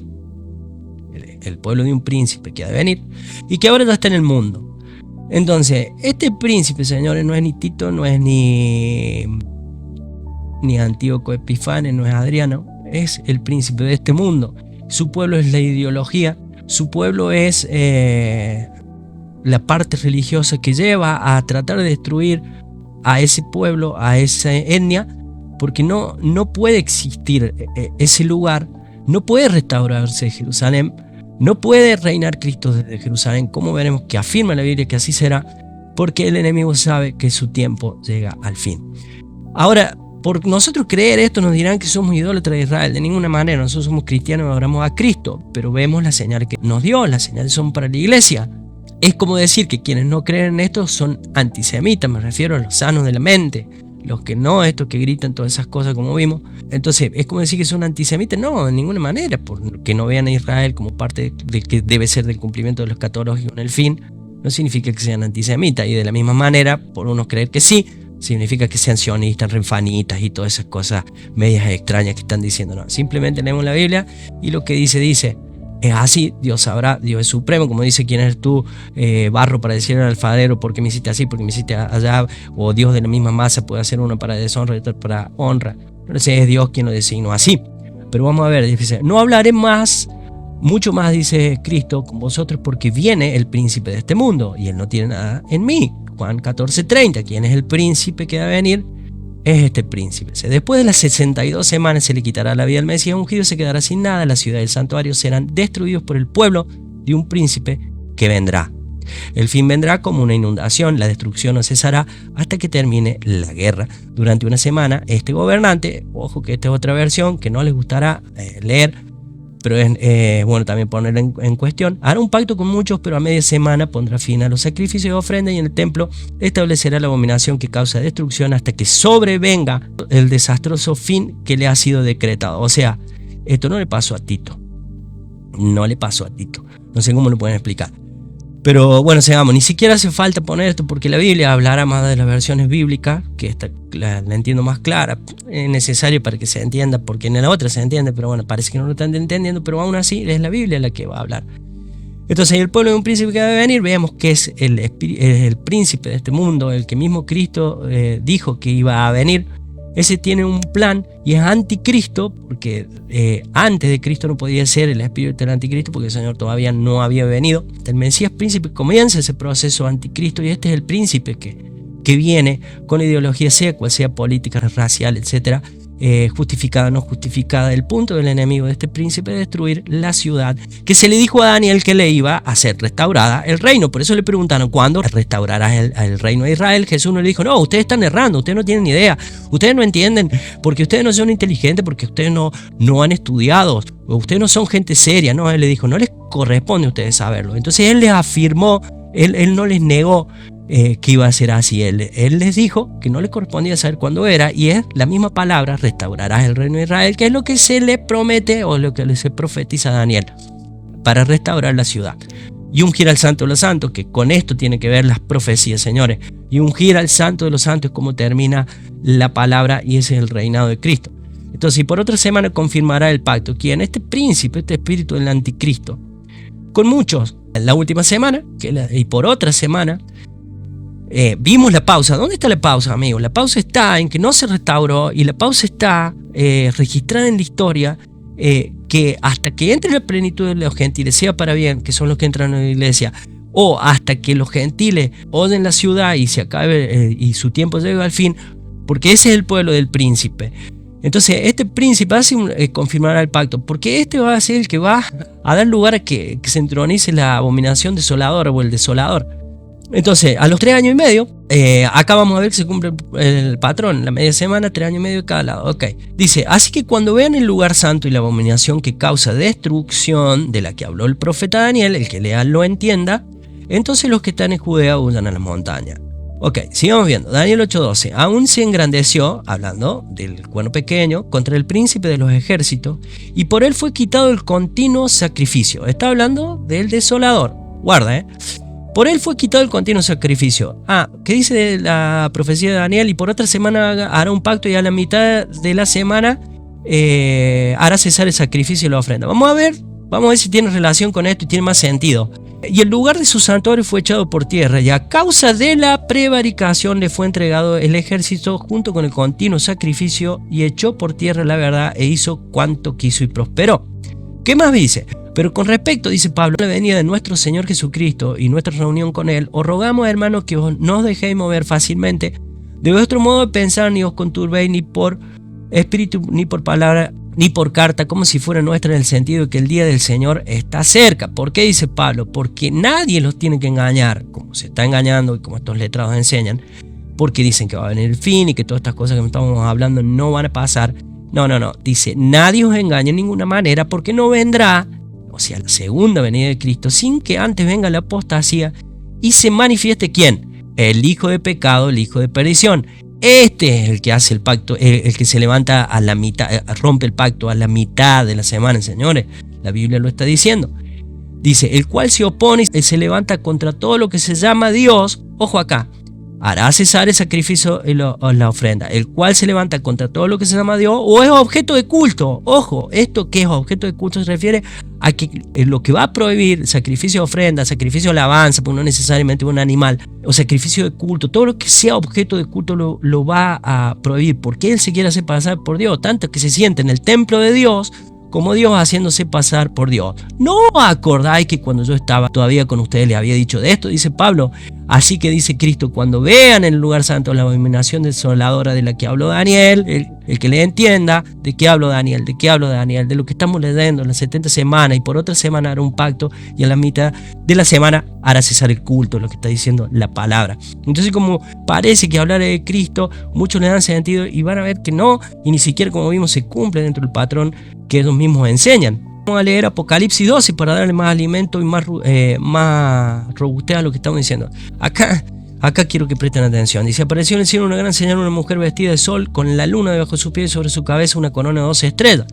el pueblo de un príncipe que ha de venir, y que ahora ya está en el mundo. Entonces, este príncipe, señores, no es ni Tito, no es ni Antíoco Epifanes, no es Adriano, es el príncipe de este mundo. Su pueblo es la ideología, su pueblo es la parte religiosa que lleva a tratar de destruir a ese pueblo, a esa etnia, porque no puede existir ese lugar, no puede restaurarse Jerusalén, no puede reinar Cristo desde Jerusalén, como veremos que afirma la Biblia que así será, porque el enemigo sabe que su tiempo llega al fin. Ahora, por nosotros creer esto nos dirán que somos idólatras de Israel. De ninguna manera, nosotros somos cristianos y adoramos a Cristo, pero vemos las señales que nos dio, las señales son para la iglesia. Es como decir que quienes no creen en esto son antisemitas, me refiero a los sanos de la mente, los que no, estos que gritan todas esas cosas como vimos. Entonces, ¿es como decir que son antisemitas? No, de ninguna manera, porque no vean a Israel como parte de que debe ser del cumplimiento de lo escatológico en el fin, no significa que sean antisemitas, y de la misma manera, por unos creer que sí, significa que sean sionistas, renfanitas y todas esas cosas medias extrañas que están diciendo. No, simplemente leemos la Biblia y lo que dice, es así, Dios sabrá, Dios es supremo, como dice, ¿quién eres tú, barro, para decirle al alfarero, ¿por qué me hiciste así, por qué me hiciste allá? O Dios de la misma masa puede hacer uno para deshonra y otro para honra. Entonces es Dios quien lo designó así. Pero vamos a ver, dice, no hablaré más, mucho más, dice Cristo, con vosotros, porque viene el príncipe de este mundo y él no tiene nada en mí. Juan 14:30, ¿quién es el príncipe que va a venir? Es este príncipe. Después de las 62 semanas se le quitará la vida al Mesías ungido y se quedará sin nada. La ciudad y el santuario serán destruidos por el pueblo de un príncipe que vendrá. El fin vendrá como una inundación, la destrucción no cesará hasta que termine la guerra. Durante una semana, este gobernante, ojo que esta es otra versión que no les gustará leer, pero es bueno también ponerla en cuestión, hará un pacto con muchos, pero a media semana pondrá fin a los sacrificios y ofrendas y en el templo establecerá la abominación que causa destrucción hasta que sobrevenga el desastroso fin que le ha sido decretado. O sea, esto no le pasó a Tito. No le pasó a Tito. No sé cómo lo pueden explicar. Pero bueno, sigamos, ni siquiera hace falta poner esto porque la Biblia hablará más de las versiones bíblicas, que esta la entiendo más clara, es necesario para que se entienda, porque en la otra se entiende, pero bueno, parece que no lo están entendiendo, pero aún así es la Biblia la que va a hablar. Entonces, el pueblo de un príncipe que debe venir, veamos que es el príncipe de este mundo, el que mismo Cristo dijo que iba a venir. Ese tiene un plan y es anticristo, porque antes de Cristo no podía ser el espíritu del anticristo, porque el Señor todavía no había venido. El Mesías príncipe comienza ese proceso anticristo y este es el príncipe que viene con ideología, sea cual sea política, racial, etcétera, justificada o no justificada. El punto del enemigo de este príncipe es destruir la ciudad, que se le dijo a Daniel que le iba a ser restaurada el reino. Por eso le preguntaron, ¿cuándo restaurarás el reino de Israel? Jesús no le dijo, no, ustedes están errando, ustedes no tienen ni idea, ustedes no entienden, porque ustedes no son inteligentes, porque ustedes no han estudiado, ustedes no son gente seria. No, él le dijo, no les corresponde a ustedes saberlo. Entonces él les afirmó, él no les negó que iba a ser así. Él les dijo que no les correspondía saber cuándo era, y es la misma palabra, restaurarás el reino de Israel, que es lo que se le promete o lo que se profetiza a Daniel para restaurar la ciudad. Y ungir al santo de los santos, que con esto tiene que ver las profecías, señores. Y ungir al santo de los santos es como termina la palabra, y ese es el reinado de Cristo. Entonces, y por otra semana confirmará el pacto. ¿Quién? Este príncipe, este espíritu del anticristo, con muchos. En la última semana, y por otra semana, vimos la pausa. ¿Dónde está la pausa, amigos? La pausa está en que no se restauró, y la pausa está registrada en la historia, que hasta que entre la plenitud de los gentiles, sea para bien, que son los que entran en la iglesia, o hasta que los gentiles oden la ciudad y se acabe y su tiempo llegue al fin, porque ese es el pueblo del príncipe. Entonces este príncipe confirmará el pacto, porque este va a ser el que va a dar lugar a que se entronice la abominación desoladora o el desolador. Entonces, a los 3 años y medio, acá vamos a ver que se cumple el patrón, la media semana, 3 años y medio de cada lado. Ok. Dice, así que cuando vean el lugar santo y la abominación que causa destrucción, de la que habló el profeta Daniel, el que lea lo entienda, entonces los que están en Judea huyan a las montañas. Ok, sigamos viendo. Daniel 8:12. Aún se engrandeció, hablando del cuerno pequeño, contra el príncipe de los ejércitos, y por él fue quitado el continuo sacrificio. Está hablando del desolador. Guarda, Por él fue quitado el continuo sacrificio. ¿Qué dice la profecía de Daniel? Y por otra semana hará un pacto, y a la mitad de la semana hará cesar el sacrificio y la ofrenda. Vamos a ver si tiene relación con esto y tiene más sentido. Y el lugar de su santuario fue echado por tierra, y a causa de la prevaricación le fue entregado el ejército junto con el continuo sacrificio, y echó por tierra la verdad e hizo cuanto quiso y prosperó. ¿Qué más dice? Pero con respecto, dice Pablo, a la venida de nuestro Señor Jesucristo y nuestra reunión con Él, os rogamos, hermanos, que no os dejéis mover fácilmente de vuestro modo de pensar, ni os conturbéis ni por espíritu, ni por palabra, ni por carta, como si fuera nuestra, en el sentido de que el día del Señor está cerca. ¿Por qué dice Pablo? Porque nadie los tiene que engañar, como se está engañando y como estos letrados enseñan, porque dicen que va a venir el fin y que todas estas cosas que estamos hablando no van a pasar. No. Dice, nadie os engañe en ninguna manera, porque no vendrá, o sea, la segunda venida de Cristo, sin que antes venga la apostasía y se manifieste ¿quién? El hijo de pecado, el hijo de perdición. Este es el que hace el pacto, el que se levanta a la mitad, rompe el pacto a la mitad de la semana, señores. La Biblia lo está diciendo. Dice, el cual se opone y se levanta contra todo lo que se llama Dios, ojo acá, hará cesar el sacrificio o la ofrenda, el cual se levanta contra todo lo que se llama Dios o es objeto de culto. Ojo, esto que es objeto de culto se refiere a que lo que va a prohibir, sacrificio de ofrenda, sacrificio de alabanza, porque no necesariamente un animal, o sacrificio de culto, todo lo que sea objeto de culto lo va a prohibir, porque él se quiere hacer pasar por Dios, tanto que se siente en el templo de Dios, como Dios haciéndose pasar por Dios. ¿No acordáis que cuando yo estaba todavía con ustedes les había dicho de esto? Dice Pablo. Así que dice Cristo, cuando vean en el lugar santo la abominación desoladora de la que habló Daniel, el que le entienda, ¿de qué hablo Daniel? ¿De qué hablo Daniel? De lo que estamos leyendo en las 70 semanas, y por otra semana hará un pacto, y a la mitad de la semana hará cesar el culto, lo que está diciendo la palabra. Entonces, como parece que hablar de Cristo, muchos le dan sentido y van a ver que no, y ni siquiera, como vimos, se cumple dentro del patrón que ellos mismos enseñan. Vamos a leer Apocalipsis 12 para darle más alimento y más robustez a lo que estamos diciendo. Acá quiero que presten atención. Dice: apareció en el cielo una gran señal, una mujer vestida de sol, con la luna debajo de sus pies, sobre su cabeza una corona de 12 estrellas.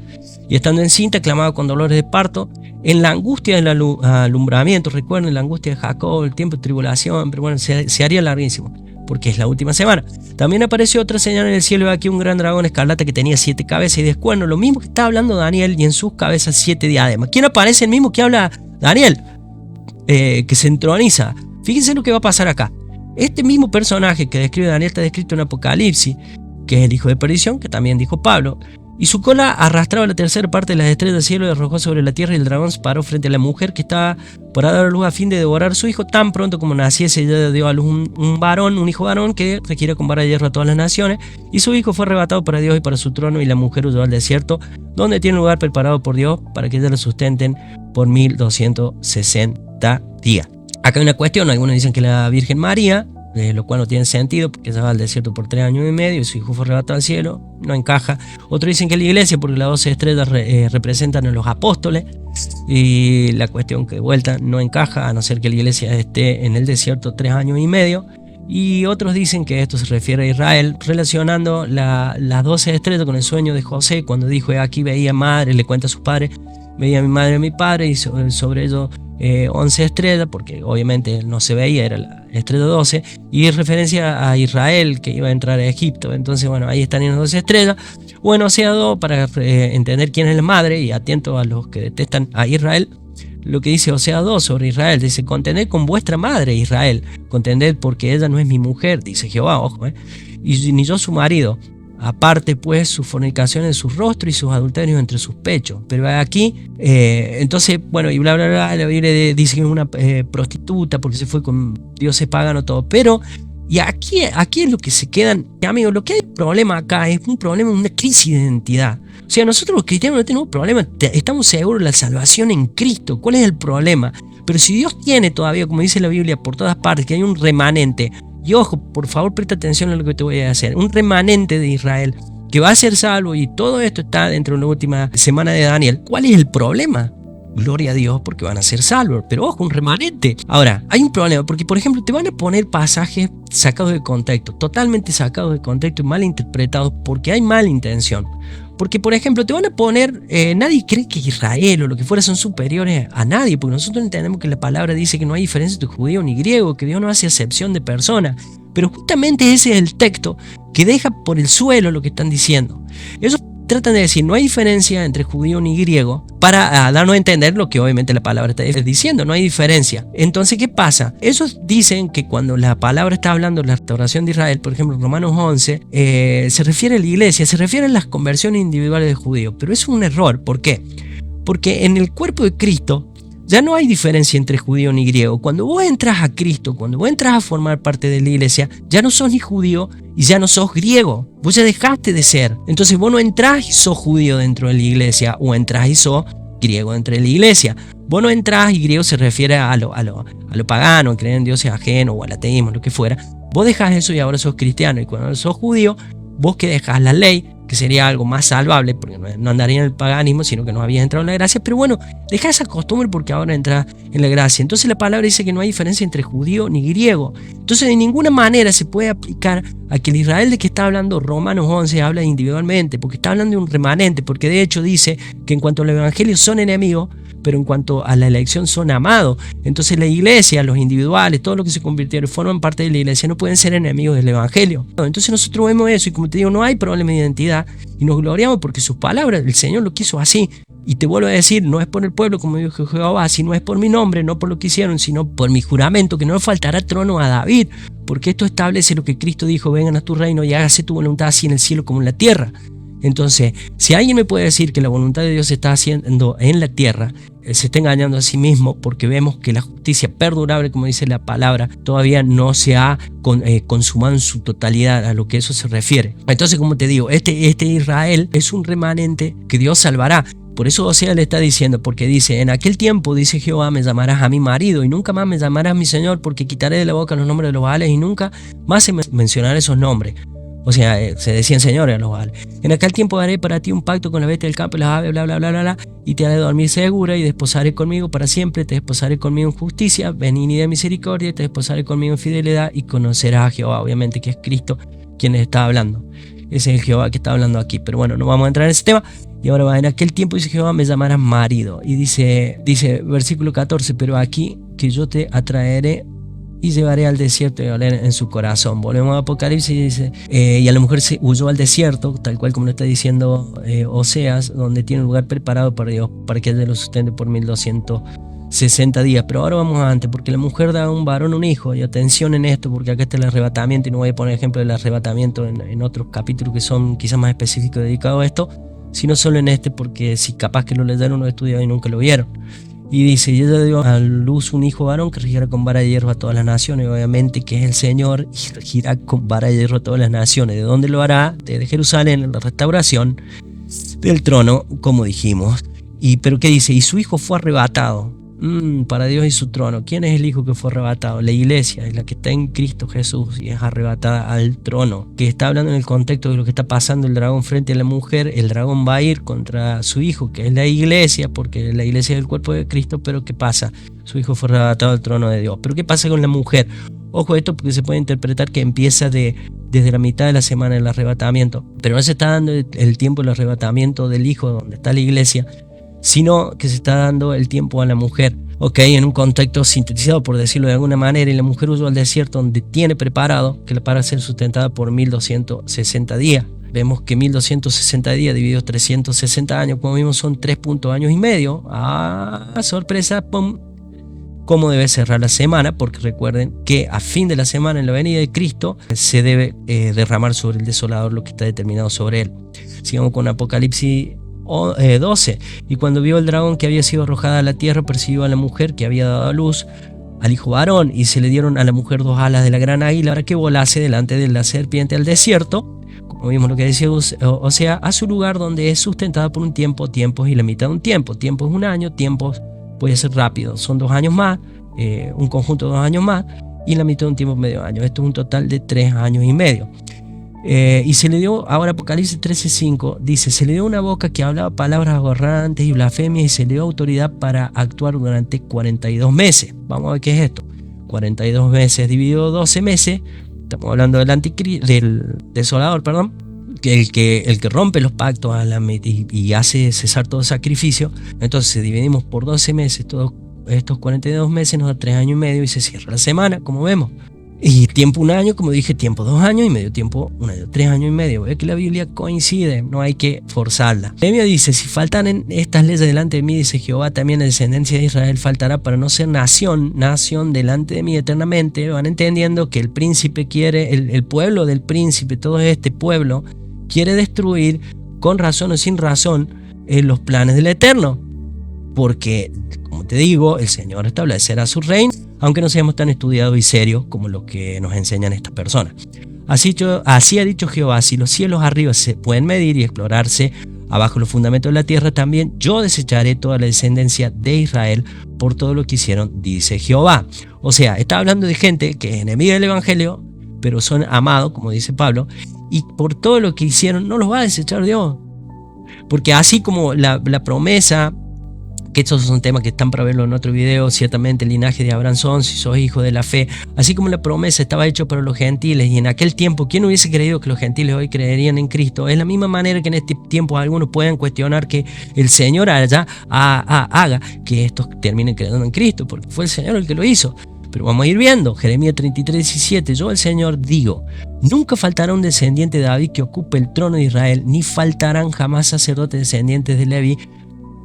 Y estando encinta, clamaba con dolores de parto, en la angustia del alumbramiento. Recuerden la angustia de Jacob, el tiempo de tribulación, pero bueno, se haría larguísimo, porque es la última semana. También apareció otra señal en el cielo, y aquí un gran dragón escarlata que tenía 7 cabezas y 10 cuernos, lo mismo que está hablando Daniel, y en sus cabezas 7 diademas. ¿Quién aparece? El mismo que habla Daniel, que se entroniza. Fíjense lo que va a pasar acá. Este mismo personaje que describe Daniel está descrito en Apocalipsis, que es el hijo de perdición, que también dijo Pablo, y su cola arrastraba la tercera parte de las estrellas del cielo y arrojó sobre la tierra, y el dragón se paró frente a la mujer que estaba por dar a luz a fin de devorar a su hijo. Tan pronto como naciese, ella dio a luz un hijo varón que requiere con vara de hierro a todas las naciones, y su hijo fue arrebatado para Dios y para su trono, y la mujer huyó al desierto, donde tiene lugar preparado por Dios para que ella la sustenten por 1260 días. Acá hay una cuestión: algunos dicen que la Virgen María, lo cual no tiene sentido porque ella va al desierto por 3 años y medio y su hijo fue arrebatado al cielo, no encaja. Otros dicen que la iglesia, porque las 12 estrellas representan a los apóstoles, y la cuestión que de vuelta no encaja, a no ser que la iglesia esté en el desierto 3 años y medio. Y otros dicen que esto se refiere a Israel, relacionando las 12 estrellas con el sueño de José, cuando dijo: aquí veía madre, le cuenta a sus padres, veía a mi madre y a mi padre, y sobre ello 11 estrellas, porque obviamente no se veía, era la estrella 12, y es referencia a Israel que iba a entrar a Egipto. Entonces, bueno, ahí están en las 12 estrellas. Bueno, Osea 2, para entender quién es la madre, y atento a los que detestan a Israel, lo que dice Osea 2 sobre Israel, dice: contended con vuestra madre Israel, contended porque ella no es mi mujer, dice Jehová, ojo, y ni yo su marido. Aparte pues sus fornicaciones en su rostro y sus adulterios entre sus pechos. Pero aquí, entonces, bueno, y bla bla bla, la Biblia dice que es una prostituta porque se fue con dioses paganos, todo. Pero, y aquí es lo que se quedan, amigos, lo que hay problema acá es un problema, una crisis de identidad. O sea, nosotros los cristianos no tenemos problema, estamos seguros de la salvación en Cristo. ¿Cuál es el problema? Pero si Dios tiene todavía, como dice la Biblia, por todas partes, que hay un remanente. Y ojo, por favor, presta atención a lo que te voy a hacer. Un remanente de Israel que va a ser salvo, y todo esto está dentro de la última semana de Daniel. ¿Cuál es el problema? Gloria a Dios, porque van a ser salvos. Pero ojo, un remanente. Ahora, hay un problema, porque por ejemplo te van a poner pasajes sacados de contexto, totalmente sacados de contexto y mal interpretados, porque hay mala intención. Porque, por ejemplo, te van a poner, nadie cree que Israel o lo que fuera son superiores a nadie, porque nosotros entendemos que la palabra dice que no hay diferencia entre judío ni griego, que Dios no hace acepción de personas. Pero justamente ese es el texto que deja por el suelo lo que están diciendo. Ellos tratan de decir: no hay diferencia entre judío ni griego, para darnos a entender lo que obviamente la palabra está diciendo, no hay diferencia. Entonces, ¿qué pasa? Ellos dicen que cuando la palabra está hablando de la restauración de Israel, por ejemplo en Romanos 11, se refiere a la iglesia, se refiere a las conversiones individuales de judíos, pero es un error. ¿Por qué? Porque en el cuerpo de Cristo ya no hay diferencia entre judío ni griego. Cuando vos entras a Cristo, cuando vos entras a formar parte de la iglesia, ya no sos ni judío y ya no sos griego. Vos ya dejaste de ser. Entonces vos no entrás y sos judío dentro de la iglesia, o entrás y sos griego dentro de la iglesia. Vos no entrás, y griego se refiere a lo pagano, a creer en dioses ajenos o al ateísmo, lo que fuera. Vos dejás eso y ahora sos cristiano. Y cuando sos judío, vos que dejás la ley, que sería algo más salvable, porque no andaría en el paganismo, sino que no habías entrado en la gracia, pero bueno, deja esa costumbre porque ahora entras en la gracia. Entonces la palabra dice que no hay diferencia entre judío ni griego. Entonces de ninguna manera se puede aplicar a que el Israel de que está hablando Romanos 11 habla individualmente, porque está hablando de un remanente, porque de hecho dice que en cuanto al evangelio son enemigos, pero en cuanto a la elección son amados. Entonces la iglesia, los individuales, todos los que se convirtieron y forman parte de la iglesia no pueden ser enemigos del evangelio. Entonces nosotros vemos eso y como te digo, no hay problema de identidad y nos gloriamos porque sus palabras, el Señor lo quiso así. Y te vuelvo a decir, no es por el pueblo, como dijo Jehová, sino es por mi nombre, no por lo que hicieron, sino por mi juramento, que no le faltará trono a David, porque esto establece lo que Cristo dijo: vengan a tu reino y hágase tu voluntad así en el cielo como en la tierra. Entonces, si alguien me puede decir que la voluntad de Dios se está haciendo en la tierra, se está engañando a sí mismo, porque vemos que la justicia perdurable, como dice la palabra, todavía no se ha consumado en su totalidad, a lo que eso se refiere. Entonces, como te digo, este Israel es un remanente que Dios salvará. Por eso Oseas le está diciendo, porque dice: en aquel tiempo, dice Jehová, me llamarás a mi marido y nunca más me llamarás mi señor, porque quitaré de la boca los nombres de los Baales y nunca más se mencionará esos nombres. O sea, se decían señores a los Baales. En aquel tiempo haré para ti un pacto con la bestia del campo y las aves, bla, bla, bla, bla, bla, y te haré dormir segura y desposaré conmigo para siempre, te desposaré conmigo en justicia, benignidad y misericordia, y te desposaré conmigo en fidelidad y conocerás a Jehová. Obviamente que es Cristo quien les está hablando. Ese es el Jehová que está hablando aquí. Pero bueno, no vamos a entrar en ese tema. Y ahora va: en aquel tiempo, dice Jehová, me llamarás marido. Y dice versículo 14: pero aquí que yo te atraeré y llevaré al desierto y hablaré en su corazón. Volvemos a Apocalipsis y dice: y a la mujer se huyó al desierto, tal cual como lo está diciendo Oseas, donde tiene un lugar preparado para Dios, para que ella lo sustente por 1260 días. Pero ahora vamos antes, porque la mujer da a un varón un hijo. Y atención en esto, porque acá está el arrebatamiento, y no voy a poner ejemplo del arrebatamiento en otros capítulos que son quizás más específicos dedicados a esto, sino solo en este, porque si capaz que lo leyeron, lo estudiaron y nunca lo vieron. Y dice: y ella dio a luz un hijo varón que regirá con vara de hierro a todas las naciones. Y obviamente que es el Señor, y regirá con vara de hierro a todas las naciones. ¿De dónde lo hará? Desde Jerusalén, en la restauración del trono, como dijimos. Pero ¿qué dice? Y su hijo fue arrebatado. Para Dios y su trono. ¿Quién es el hijo que fue arrebatado? La iglesia es la que está en Cristo Jesús y es arrebatada al trono. Que está hablando en el contexto de lo que está pasando el dragón frente a la mujer. El dragón va a ir contra su hijo, que es la iglesia, porque la iglesia es el cuerpo de Cristo. Pero ¿qué pasa? Su hijo fue arrebatado al trono de Dios. Pero ¿qué pasa con la mujer? Ojo esto, porque se puede interpretar que empieza desde la mitad de la semana del arrebatamiento. Pero no se está dando el tiempo del arrebatamiento del hijo, donde está la iglesia, sino que se está dando el tiempo a la mujer, en un contexto sintetizado, por decirlo de alguna manera. Y la mujer huyó al desierto, donde tiene preparado que la para ser sustentada por 1260 días. Vemos que 1260 días divididos 360 años, como vimos, son 3 años y medio. Sorpresa, ¡pum! Cómo debe cerrar la semana, porque recuerden que a fin de la semana, en la venida de Cristo, se debe derramar sobre el desolador lo que está determinado sobre él. Sigamos con Apocalipsis 12. Y cuando vio el dragón que había sido arrojada a la tierra, persiguió a la mujer que había dado a luz al hijo varón, y se le dieron a la mujer 2 alas de la gran águila para que volase delante de la serpiente al desierto, como vimos lo que decía, o sea, a su lugar, donde es sustentada por un tiempo, tiempos y la mitad de un tiempo. Tiempo es un año, tiempos puede ser rápido, son 2 años más, un conjunto de 2 años más, y la mitad de un tiempo medio año. Esto es un total de 3 años y medio. Y se le dio, ahora Apocalipsis 13:5 dice: se le dio una boca que hablaba palabras aberrantes y blasfemias, y se le dio autoridad para actuar durante 42 meses. Vamos a ver qué es esto. 42 meses dividido 12 meses. Estamos hablando del desolador, perdón. El que rompe los pactos y hace cesar todo sacrificio. Entonces dividimos por 12 meses, todos estos 42 meses nos da 3 años y medio, y se cierra la semana, como vemos. Y tiempo 1 año, como dije, tiempo 2 años, y medio tiempo 1 año, 3 años y medio. Ve que la Biblia coincide, no hay que forzarla. Nehemías dice: si faltan en estas leyes delante de mí, dice Jehová, también la descendencia de Israel faltará, para no ser nación delante de mí eternamente. Van entendiendo que el príncipe quiere, el pueblo del príncipe, todo este pueblo quiere destruir, con razón o sin razón, los planes del Eterno. Porque, como te digo, el Señor establecerá su reino, aunque no seamos tan estudiados y serios como lo que nos enseñan estas personas. Así ha dicho Jehová: si los cielos arriba se pueden medir y explorarse abajo los fundamentos de la tierra, también yo desecharé toda la descendencia de Israel por todo lo que hicieron, dice Jehová. O sea, está hablando de gente que es enemiga del evangelio, pero son amados, como dice Pablo, y por todo lo que hicieron no los va a desechar Dios. Porque así como la promesa que estos son temas que están para verlo en otro video. Ciertamente el linaje de Abraham son, si sos hijo de la fe, así como la promesa estaba hecha para los gentiles, y en aquel tiempo, ¿quién hubiese creído que los gentiles hoy creerían en Cristo? Es la misma manera que en este tiempo algunos pueden cuestionar que el Señor haga que estos terminen creyendo en Cristo, porque fue el Señor el que lo hizo. Pero vamos a ir viendo. Jeremías 33:17. Yo, el Señor, digo: nunca faltará un descendiente de David que ocupe el trono de Israel, ni faltarán jamás sacerdotes descendientes de Leví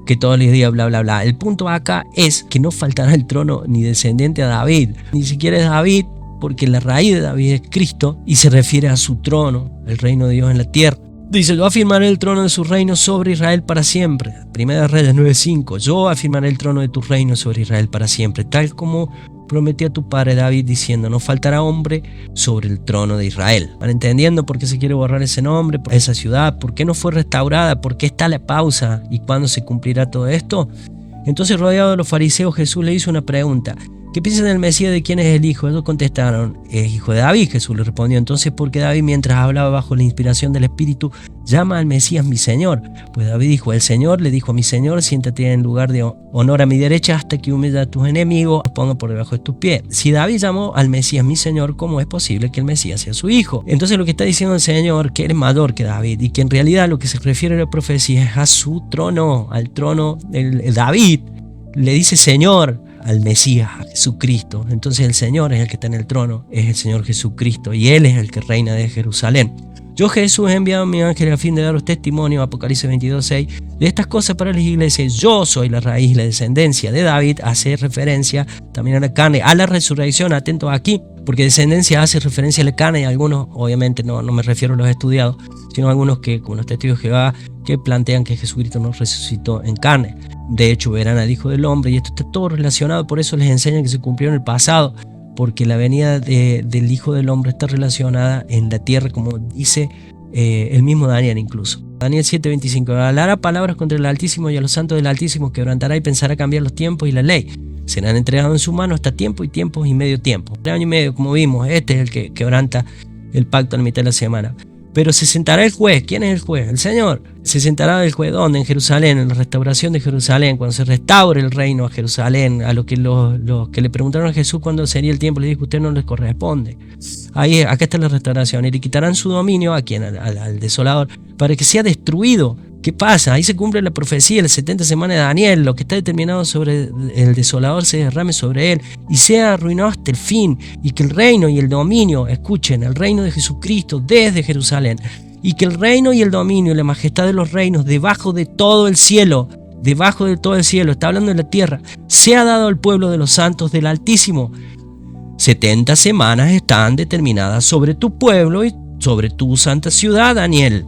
que todos les diga bla bla bla. El punto acá es que no faltará el trono ni descendiente a David, ni siquiera es David, porque la raíz de David es Cristo y se refiere a su trono, el reino de Dios en la tierra. Dice: yo afirmaré el trono de su reino sobre Israel para siempre. Primera Reyes 9:5. Yo afirmaré el trono de tu reino sobre Israel para siempre, tal como prometí a tu padre David, diciendo: no faltará hombre sobre el trono de Israel. ¿Van entendiendo por qué se quiere borrar ese nombre, por esa ciudad? ¿Por qué no fue restaurada? ¿Por qué está la pausa? ¿Y cuándo se cumplirá todo esto? Entonces, rodeado de los fariseos, Jesús le hizo una pregunta: ¿qué piensan del Mesías? ¿De quién es el hijo? Ellos contestaron: es hijo de David. Jesús le respondió: entonces, ¿por qué David, mientras hablaba bajo la inspiración del Espíritu, llama al Mesías mi Señor? Pues David dijo: el Señor le dijo a mi Señor: siéntate en lugar de honor a mi derecha hasta que humille a tus enemigos, los ponga por debajo de tus pies. Si David llamó al Mesías mi Señor, ¿cómo es posible que el Mesías sea su hijo? Entonces lo que está diciendo el Señor, que él es mayor que David, y que en realidad lo que se refiere a la profecía es a su trono, al trono. El David le dice Señor al Mesías, a Jesucristo. Entonces el Señor es el que está en el trono, es el Señor Jesucristo, y Él es el que reina de Jerusalén. Yo, Jesús, he enviado a mi ángel a fin de daros testimonio, Apocalipsis 22:6, de estas cosas para las iglesias. Yo soy la raíz y la descendencia de David. Hace referencia también a la carne, a la resurrección. Atentos aquí, porque descendencia hace referencia a la carne, y algunos, obviamente no me refiero a los estudiados, sino a algunos que, como los testigos de Jehová, que plantean que Jesucristo no resucitó en carne. De hecho, verán al Hijo del Hombre, y esto está todo relacionado. Por eso les enseñan que se cumplió en el pasado, porque la venida del Hijo del Hombre está relacionada en la tierra, como dice el mismo Daniel incluso. Daniel 7:25. Hablará palabras contra el Altísimo, y a los santos del Altísimo quebrantará y pensará cambiar los tiempos y la ley. Serán entregados en su mano hasta tiempo y tiempos y medio tiempo. 3 años y medio, como vimos, este es el que quebranta el pacto a la mitad de la semana. Pero se sentará el juez. ¿Quién es el juez? El Señor. Se sentará el juez, ¿dónde? En Jerusalén, en la restauración de Jerusalén, cuando se restaure el reino a Jerusalén. A los que le preguntaron a Jesús cuándo sería el tiempo, le dijo: usted no les corresponde. Acá está la restauración. Y le quitarán su dominio a quien, al desolador, para que sea destruido. ¿Qué pasa? Ahí se cumple la profecía de las 70 semanas de Daniel. Lo que está determinado sobre el desolador se derrame sobre él y sea arruinado hasta el fin, y que el reino y el dominio, escuchen, el reino de Jesucristo desde Jerusalén, y que el reino y el dominio y la majestad de los reinos debajo de todo el cielo, está hablando de la tierra, sea dado al pueblo de los santos del Altísimo. 70 semanas están determinadas sobre tu pueblo y sobre tu santa ciudad, Daniel,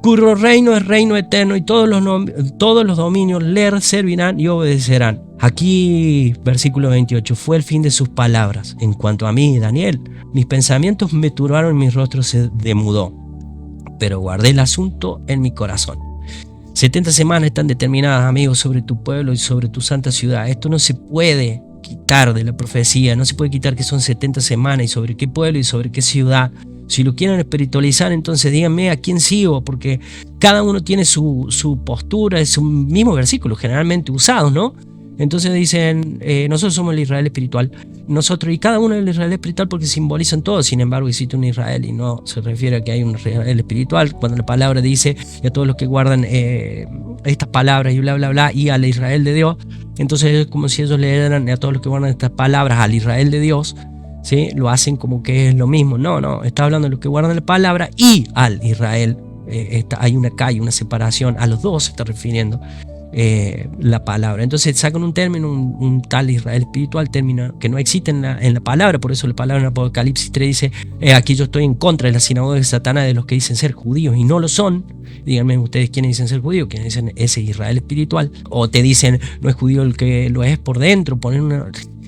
cuyo reino es reino eterno, y todos los dominios le servirán y obedecerán. Aquí, versículo 28, fue el fin de sus palabras. En cuanto a mí, Daniel, mis pensamientos me turbaron y mi rostro se demudó, pero guardé el asunto en mi corazón. 70 semanas están determinadas, amigos, sobre tu pueblo y sobre tu santa ciudad. Esto no se puede quitar de la profecía, no se puede quitar que son 70 semanas, y sobre qué pueblo y sobre qué ciudad. Si lo quieren espiritualizar, entonces díganme a quién sigo, porque cada uno tiene su postura, es un mismo versículo generalmente usados, ¿no? Entonces dicen, nosotros somos el Israel espiritual, nosotros, y cada uno es el Israel espiritual porque simbolizan todo. Sin embargo, existe un Israel, y no se refiere a que hay un Israel espiritual. Cuando la palabra dice, y a todos los que guardan estas palabras y bla bla bla, y al Israel de Dios, entonces es como si ellos le dieran a todos los que guardan estas palabras al Israel de Dios, ¿sí? Lo hacen como que es lo mismo. No, está hablando de los que guardan la palabra y al Israel. Hay una calle, una separación, a los dos se está refiriendo la palabra. Entonces sacan un término, un tal Israel espiritual, término que no existe en la palabra. Por eso la palabra en Apocalipsis 3 dice: aquí yo estoy en contra de la sinagoga de Satanás, de los que dicen ser judíos y no lo son. Díganme ustedes quiénes dicen ser judíos, quiénes dicen ese Israel espiritual. O te dicen: no es judío el que lo es por dentro.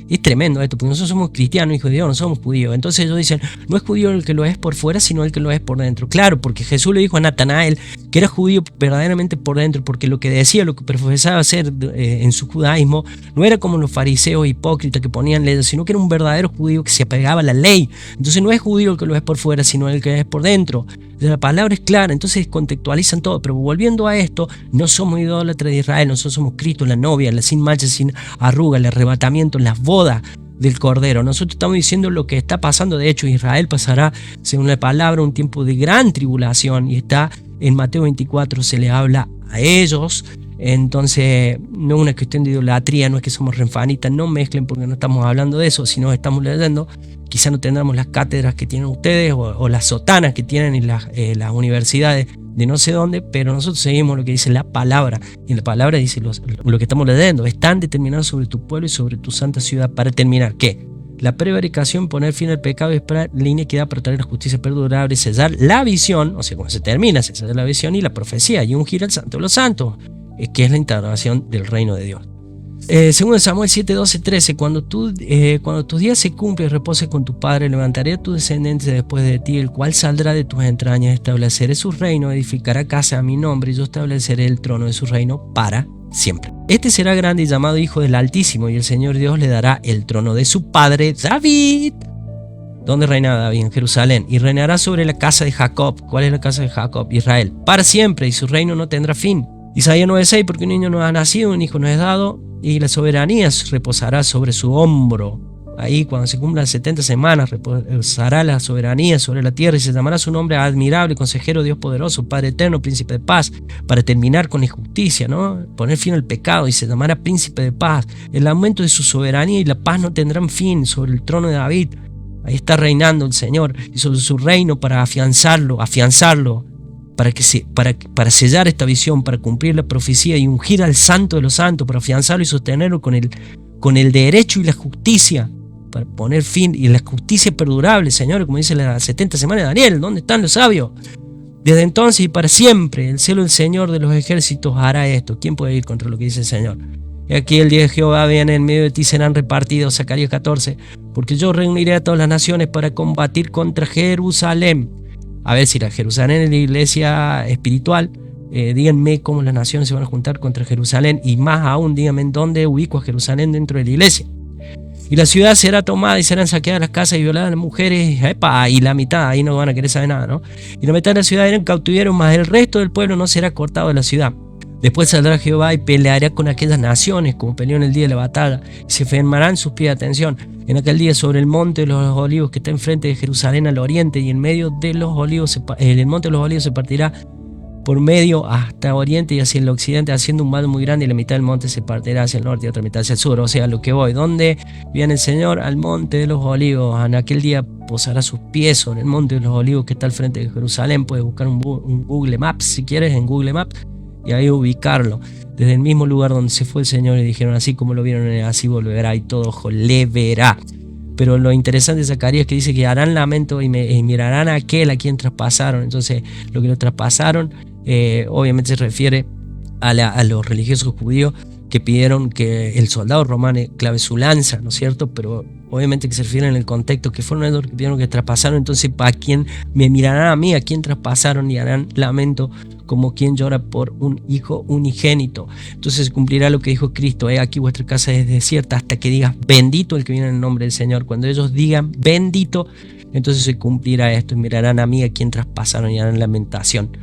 Es tremendo esto, porque nosotros somos cristianos, hijos de Dios, no somos judíos. Entonces ellos dicen: no es judío el que lo es por fuera, sino el que lo es por dentro. Claro, porque Jesús le dijo a Natanael que era judío verdaderamente por dentro, porque lo que decía, lo que profesaba hacer en su judaísmo, no era como los fariseos hipócritas que ponían leyes, sino que era un verdadero judío que se apegaba a la ley. Entonces no es judío el que lo es por fuera, sino el que es por dentro. La palabra es clara, entonces contextualizan todo. Pero volviendo a esto, no somos idólatras de Israel, nosotros somos Cristo, la novia, la sin mancha, sin arruga, el arrebatamiento, las bodas del Cordero. Nosotros estamos diciendo lo que está pasando. De hecho, Israel pasará, según la palabra, un tiempo de gran tribulación, y está en Mateo 24, se le habla a ellos. Entonces no es una cuestión de idolatría, no es que somos renfanitas, no mezclen, porque no estamos hablando de eso, sino estamos leyendo. Quizá no tendremos las cátedras que tienen ustedes o las sotanas que tienen en las universidades de no sé dónde, pero nosotros seguimos lo que dice la palabra, y la palabra dice lo que estamos leyendo: están determinados sobre tu pueblo y sobre tu santa ciudad para terminar, ¿qué? La prevaricación, poner fin al pecado y esperar la iniquidad para traer la justicia perdurable, sellar la visión, o sea, cuando se termina, se sella la visión y la profecía, y ungir al santo de los santos, que es la instauración del reino de Dios. Según Samuel 7, 12, 13, cuando tus días se cumplen y reposes con tu padre, levantaré a tu descendencia después de ti, el cual saldrá de tus entrañas, estableceré su reino, edificará casa a mi nombre, y yo estableceré el trono de su reino para siempre. Este será grande y llamado Hijo del Altísimo, y el Señor Dios le dará el trono de su padre David. ¿Dónde reina David? En Jerusalén. Y reinará sobre la casa de Jacob. ¿Cuál es la casa de Jacob? Israel. Para siempre, y su reino no tendrá fin. Isaías 9:6, porque un niño nos ha nacido, un hijo nos es dado, y la soberanía reposará sobre su hombro. Ahí, cuando se cumplan 70 semanas, reposará la soberanía sobre la tierra, y se llamará su nombre admirable, consejero, Dios poderoso, Padre eterno, príncipe de paz, para terminar con la injusticia, ¿no? Poner fin al pecado, y se llamará príncipe de paz. El aumento de su soberanía y la paz no tendrán fin sobre el trono de David. Ahí está reinando el Señor, y sobre su reino para afianzarlo, para sellar esta visión, para cumplir la profecía y ungir al santo de los santos, para afianzarlo y sostenerlo con el derecho y la justicia, para poner fin, y la justicia perdurable, Señor, como dice las 70 semanas de Daniel. ¿Dónde están los sabios? Desde entonces y para siempre, el cielo del Señor de los ejércitos hará esto. ¿Quién puede ir contra lo que dice el Señor? Y aquí el día de Jehová viene, en medio de ti serán repartidos, Zacarías 14, porque yo reuniré a todas las naciones para combatir contra Jerusalén. A ver, si la Jerusalén es la iglesia espiritual, díganme cómo las naciones se van a juntar contra Jerusalén, y más aún díganme en dónde ubico a Jerusalén dentro de la iglesia. Y la ciudad será tomada y serán saqueadas las casas y violadas las mujeres, y la mitad, ahí no van a querer saber nada, ¿no? Y la mitad de la ciudad era en cautiverio, mas el resto del pueblo no será cortado de la ciudad. Después saldrá Jehová y peleará con aquellas naciones, como peleó en el día de la batalla, y se firmarán sus pies. Atención, en aquel día sobre el monte de los olivos que está enfrente de Jerusalén al oriente, y en medio de los olivos, el monte de los olivos se partirá por medio hasta oriente y hacia el occidente, haciendo un vado muy grande, y la mitad del monte se partirá hacia el norte y otra mitad hacia el sur. O sea, lo que voy, ¿dónde viene el Señor? Al monte de los olivos. En aquel día posará sus pies sobre el monte de los olivos que está al frente de Jerusalén. Puedes buscar un Google Maps si quieres, en Google Maps, y ahí ubicarlo. Desde el mismo lugar donde se fue el Señor, y dijeron: así como lo vieron, así volverá, y todo ojo le verá. Pero lo interesante de Zacarías es que dice que harán lamento y mirarán a aquel a quien traspasaron. Entonces, lo que lo traspasaron obviamente se refiere a los religiosos judíos que pidieron que el soldado romano clave su lanza, ¿no es cierto? Pero obviamente que se refiere en el contexto que fueron ellos que pidieron que traspasaron. Entonces, ¿a quién me mirarán a mí? ¿A quién traspasaron? Y harán lamento como quien llora por un hijo unigénito. Entonces cumplirá lo que dijo Cristo: aquí vuestra casa es desierta hasta que digas bendito el que viene en el nombre del Señor. Cuando ellos digan bendito, entonces se cumplirá esto, y mirarán a mí a quien traspasaron y harán lamentación.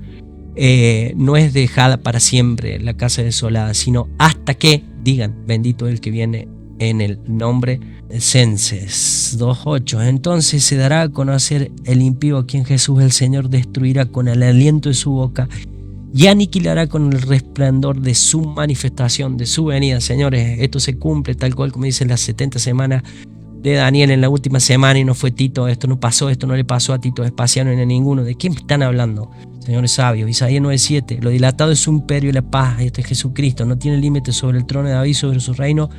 No es dejada para siempre la casa desolada, sino hasta que digan bendito el que viene en el nombre. Censes 2:8. Entonces se dará a conocer el impío, a quien Jesús el Señor destruirá con el aliento de su boca y aniquilará con el resplandor de su manifestación, de su venida. Señores, esto se cumple tal cual como dicen las 70 semanas de Daniel en la última semana, y no fue Tito, esto no pasó, esto no le pasó a Tito Vespasiano ni a ninguno. ¿De quién están hablando, señores sabios? Isaías 9:7. Lo dilatado de su imperio y la paz, este es Jesucristo, no tiene límite sobre el trono de David, sobre su reino,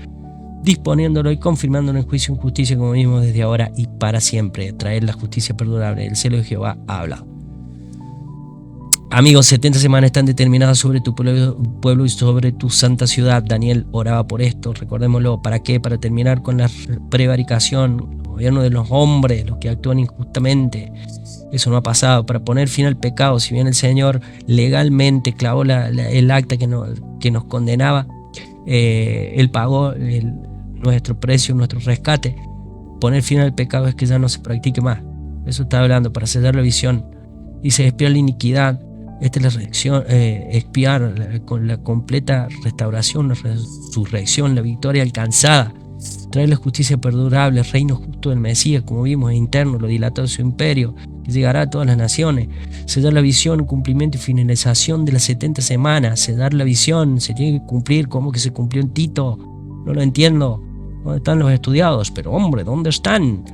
disponiéndolo y confirmándolo en juicio y en justicia, como mismo desde ahora y para siempre. Traer la justicia perdurable. El cielo de Jehová ha hablado. Amigos, 70 semanas están determinadas sobre tu pueblo y sobre tu santa ciudad. Daniel oraba por esto, recordémoslo. ¿Para qué? Para terminar con la prevaricación, el gobierno de los hombres, los que actúan injustamente. Eso no ha pasado. Para poner fin al pecado, si bien el Señor legalmente clavó el acta que nos condenaba, Él pagó nuestro precio, nuestro rescate. Poner fin al pecado es que ya no se practique más. Eso está hablando, para sellar la visión. Dice, expiar la iniquidad. Esta es la reacción, expiar con la completa restauración, la resurrección, la victoria alcanzada. Traer la justicia perdurable, el reino justo del Mesías, como vimos, interno, lo dilatado de su imperio, que llegará a todas las naciones. Sellar la visión, cumplimiento y finalización de las 70 semanas. Sellar la visión, se tiene que cumplir. ¿Cómo que se cumplió en Tito? No lo entiendo. ¿Dónde están los estudiados? Pero hombre, ¿dónde están?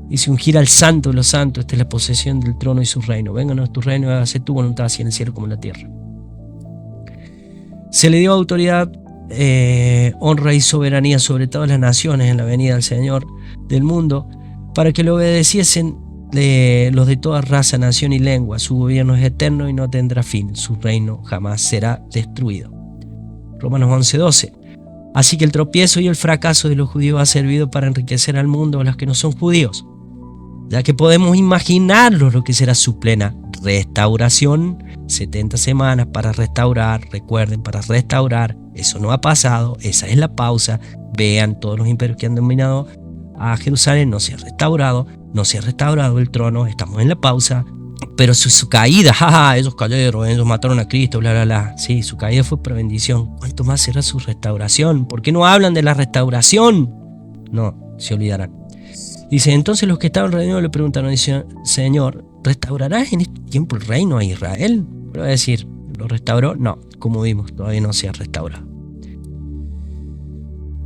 Dice, ungir al santo de los santos. Esta es la posesión del trono y su reino. Vénganos tu reino y hágase tu voluntad, así en el cielo como en la tierra. Se le dio autoridad, honra y soberanía sobre todas las naciones en la venida del Señor del mundo, para que lo obedeciesen los de toda raza, nación y lengua. Su gobierno es eterno y no tendrá fin. Su reino jamás será destruido. Romanos 11:12. Así que el tropiezo y el fracaso de los judíos ha servido para enriquecer al mundo a los que no son judíos, ya que podemos imaginarnos lo que será su plena restauración. 70 semanas para restaurar, recuerden, para restaurar. Eso no ha pasado, esa es la pausa. Vean todos los imperios que han dominado a Jerusalén, no se ha restaurado el trono, estamos en la pausa. Pero su caída, jaja, ellos cayeron, ellos mataron a Cristo, bla, bla, bla. Sí, su caída fue por bendición. ¿Cuánto más será su restauración? ¿Por qué no hablan de la restauración? No, se olvidarán. Dice, entonces los que estaban reunidos le preguntaron, dice, Señor, ¿restaurarás en este tiempo el reino a Israel? Pero va a decir, ¿lo restauró? No, como vimos, todavía no se ha restaurado.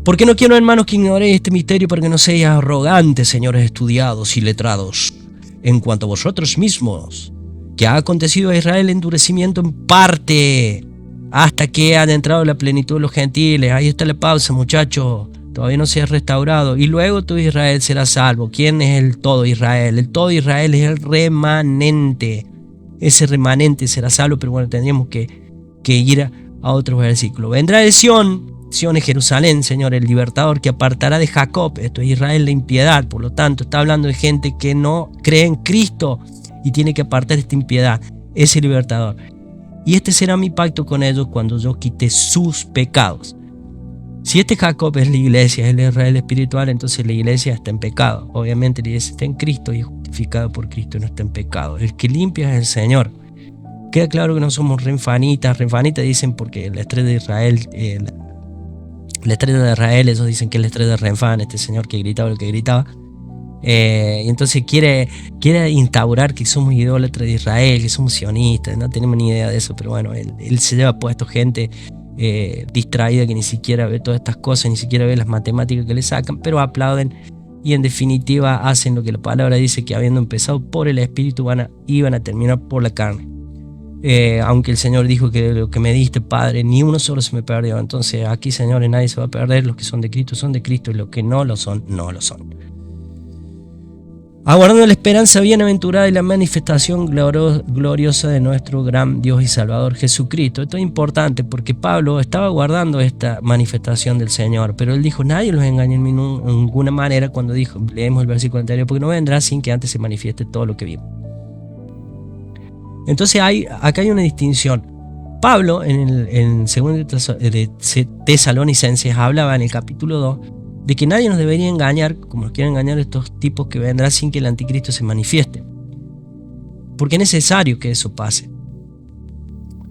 ¿Por qué no quiero, hermanos, que ignoréis este misterio para que no seáis arrogantes, señores estudiados y letrados? En cuanto a vosotros mismos, que ha acontecido a Israel endurecimiento en parte, hasta que han entrado la plenitud de los gentiles. Ahí está la pausa, muchachos. Todavía no se ha restaurado. Y luego todo Israel será salvo. ¿Quién es el todo Israel? El todo Israel es el remanente. Ese remanente será salvo, pero bueno, tendríamos que ir a otro versículo. Vendrá de Sión. Sión es Jerusalén, Señor, el libertador que apartará de Jacob. Esto es Israel, la impiedad. Por lo tanto, está hablando de gente que no cree en Cristo y tiene que apartar esta impiedad. Ese libertador. Y este será mi pacto con ellos cuando yo quite sus pecados. Si este Jacob es la iglesia, es el Israel espiritual, entonces la iglesia está en pecado. Obviamente la iglesia está en Cristo y es justificado por Cristo, no está en pecado. El que limpia es el Señor. Queda claro que no somos renfanitas. Renfanitas dicen porque la estrella de Israel... La estrella de Israel, ellos dicen que es la estrella de Renfán, este señor que gritaba lo que gritaba. Y entonces quiere instaurar que somos idólatras de Israel, que somos sionistas. No tenemos ni idea de eso, pero bueno, él se lleva puesto gente distraída que ni siquiera ve todas estas cosas, ni siquiera ve las matemáticas que le sacan, pero aplauden y en definitiva hacen lo que la palabra dice, que habiendo empezado por el Espíritu iban a terminar por la carne. Aunque el Señor dijo que lo que me diste, Padre, ni uno solo se me perdió. Entonces aquí, señores, nadie se va a perder. Los que son de Cristo, y los que no lo son, no lo son. Aguardando la esperanza bienaventurada y la manifestación gloriosa de nuestro gran Dios y Salvador Jesucristo. Esto es importante porque Pablo estaba aguardando esta manifestación del Señor, pero él dijo, nadie los engaña en ninguna manera, cuando dijo, leemos el versículo anterior, porque no vendrá sin que antes se manifieste todo lo que vimos. Entonces acá hay una distinción. Pablo en 2 de Tesalonicenses hablaba en el capítulo 2 de que nadie nos debería engañar como nos quieren engañar estos tipos, que vendrán sin que el anticristo se manifieste, porque es necesario que eso pase,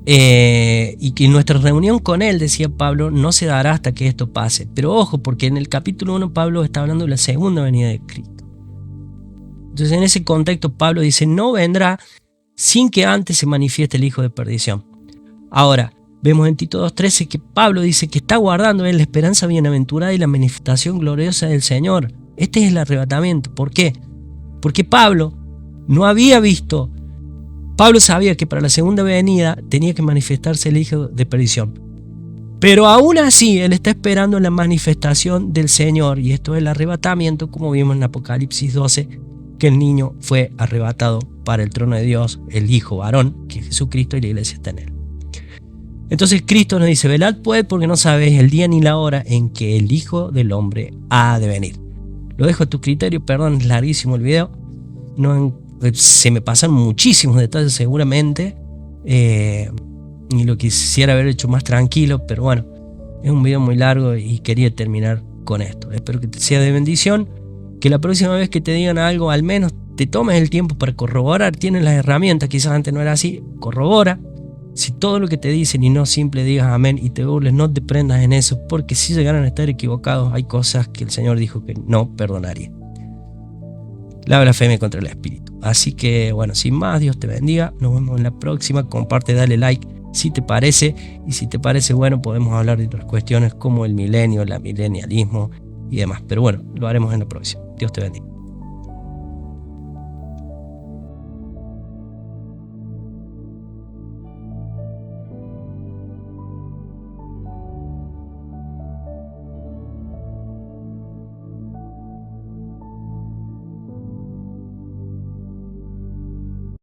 y que nuestra reunión con él, decía Pablo, no se dará hasta que esto pase. Pero ojo, porque en el capítulo 1 Pablo está hablando de la segunda venida de Cristo. Entonces en ese contexto Pablo dice, no vendrá sin que antes se manifieste el hijo de perdición. Ahora, vemos en Tito 2:13 que Pablo dice que está guardando en la esperanza bienaventurada y la manifestación gloriosa del Señor. Este es el arrebatamiento. ¿Por qué? Porque Pablo no había visto. Pablo sabía que para la segunda venida tenía que manifestarse el hijo de perdición. Pero aún así, él está esperando la manifestación del Señor. Y esto es el arrebatamiento, como vimos en Apocalipsis 12, que que el niño fue arrebatado para el trono de Dios, el Hijo varón, que es Jesucristo, y la iglesia está en él. Entonces Cristo nos dice: velad pues, porque no sabéis el día ni la hora en que el Hijo del Hombre ha de venir. Lo dejo a tu criterio, perdón, es larguísimo el video. Se me pasan muchísimos detalles seguramente, y lo quisiera haber hecho más tranquilo, pero bueno, es un video muy largo y quería terminar con esto. Espero que te sea de bendición, que la próxima vez que te digan algo al menos te tomes el tiempo para corroborar. Tienes las herramientas, quizás antes no era así, corrobora. Si todo lo que te dicen y no simple digas amén y te burles, no te prendas en eso, porque si llegaran a estar equivocados, hay cosas que el Señor dijo que no perdonaría. La blasfemia contra el Espíritu. Así que bueno, sin más, Dios te bendiga. Nos vemos en la próxima. Comparte, dale like si te parece. Y si te parece bueno, podemos hablar de otras cuestiones como el milenio, el milenialismo y demás. Pero bueno, lo haremos en la próxima. Dios te bendiga.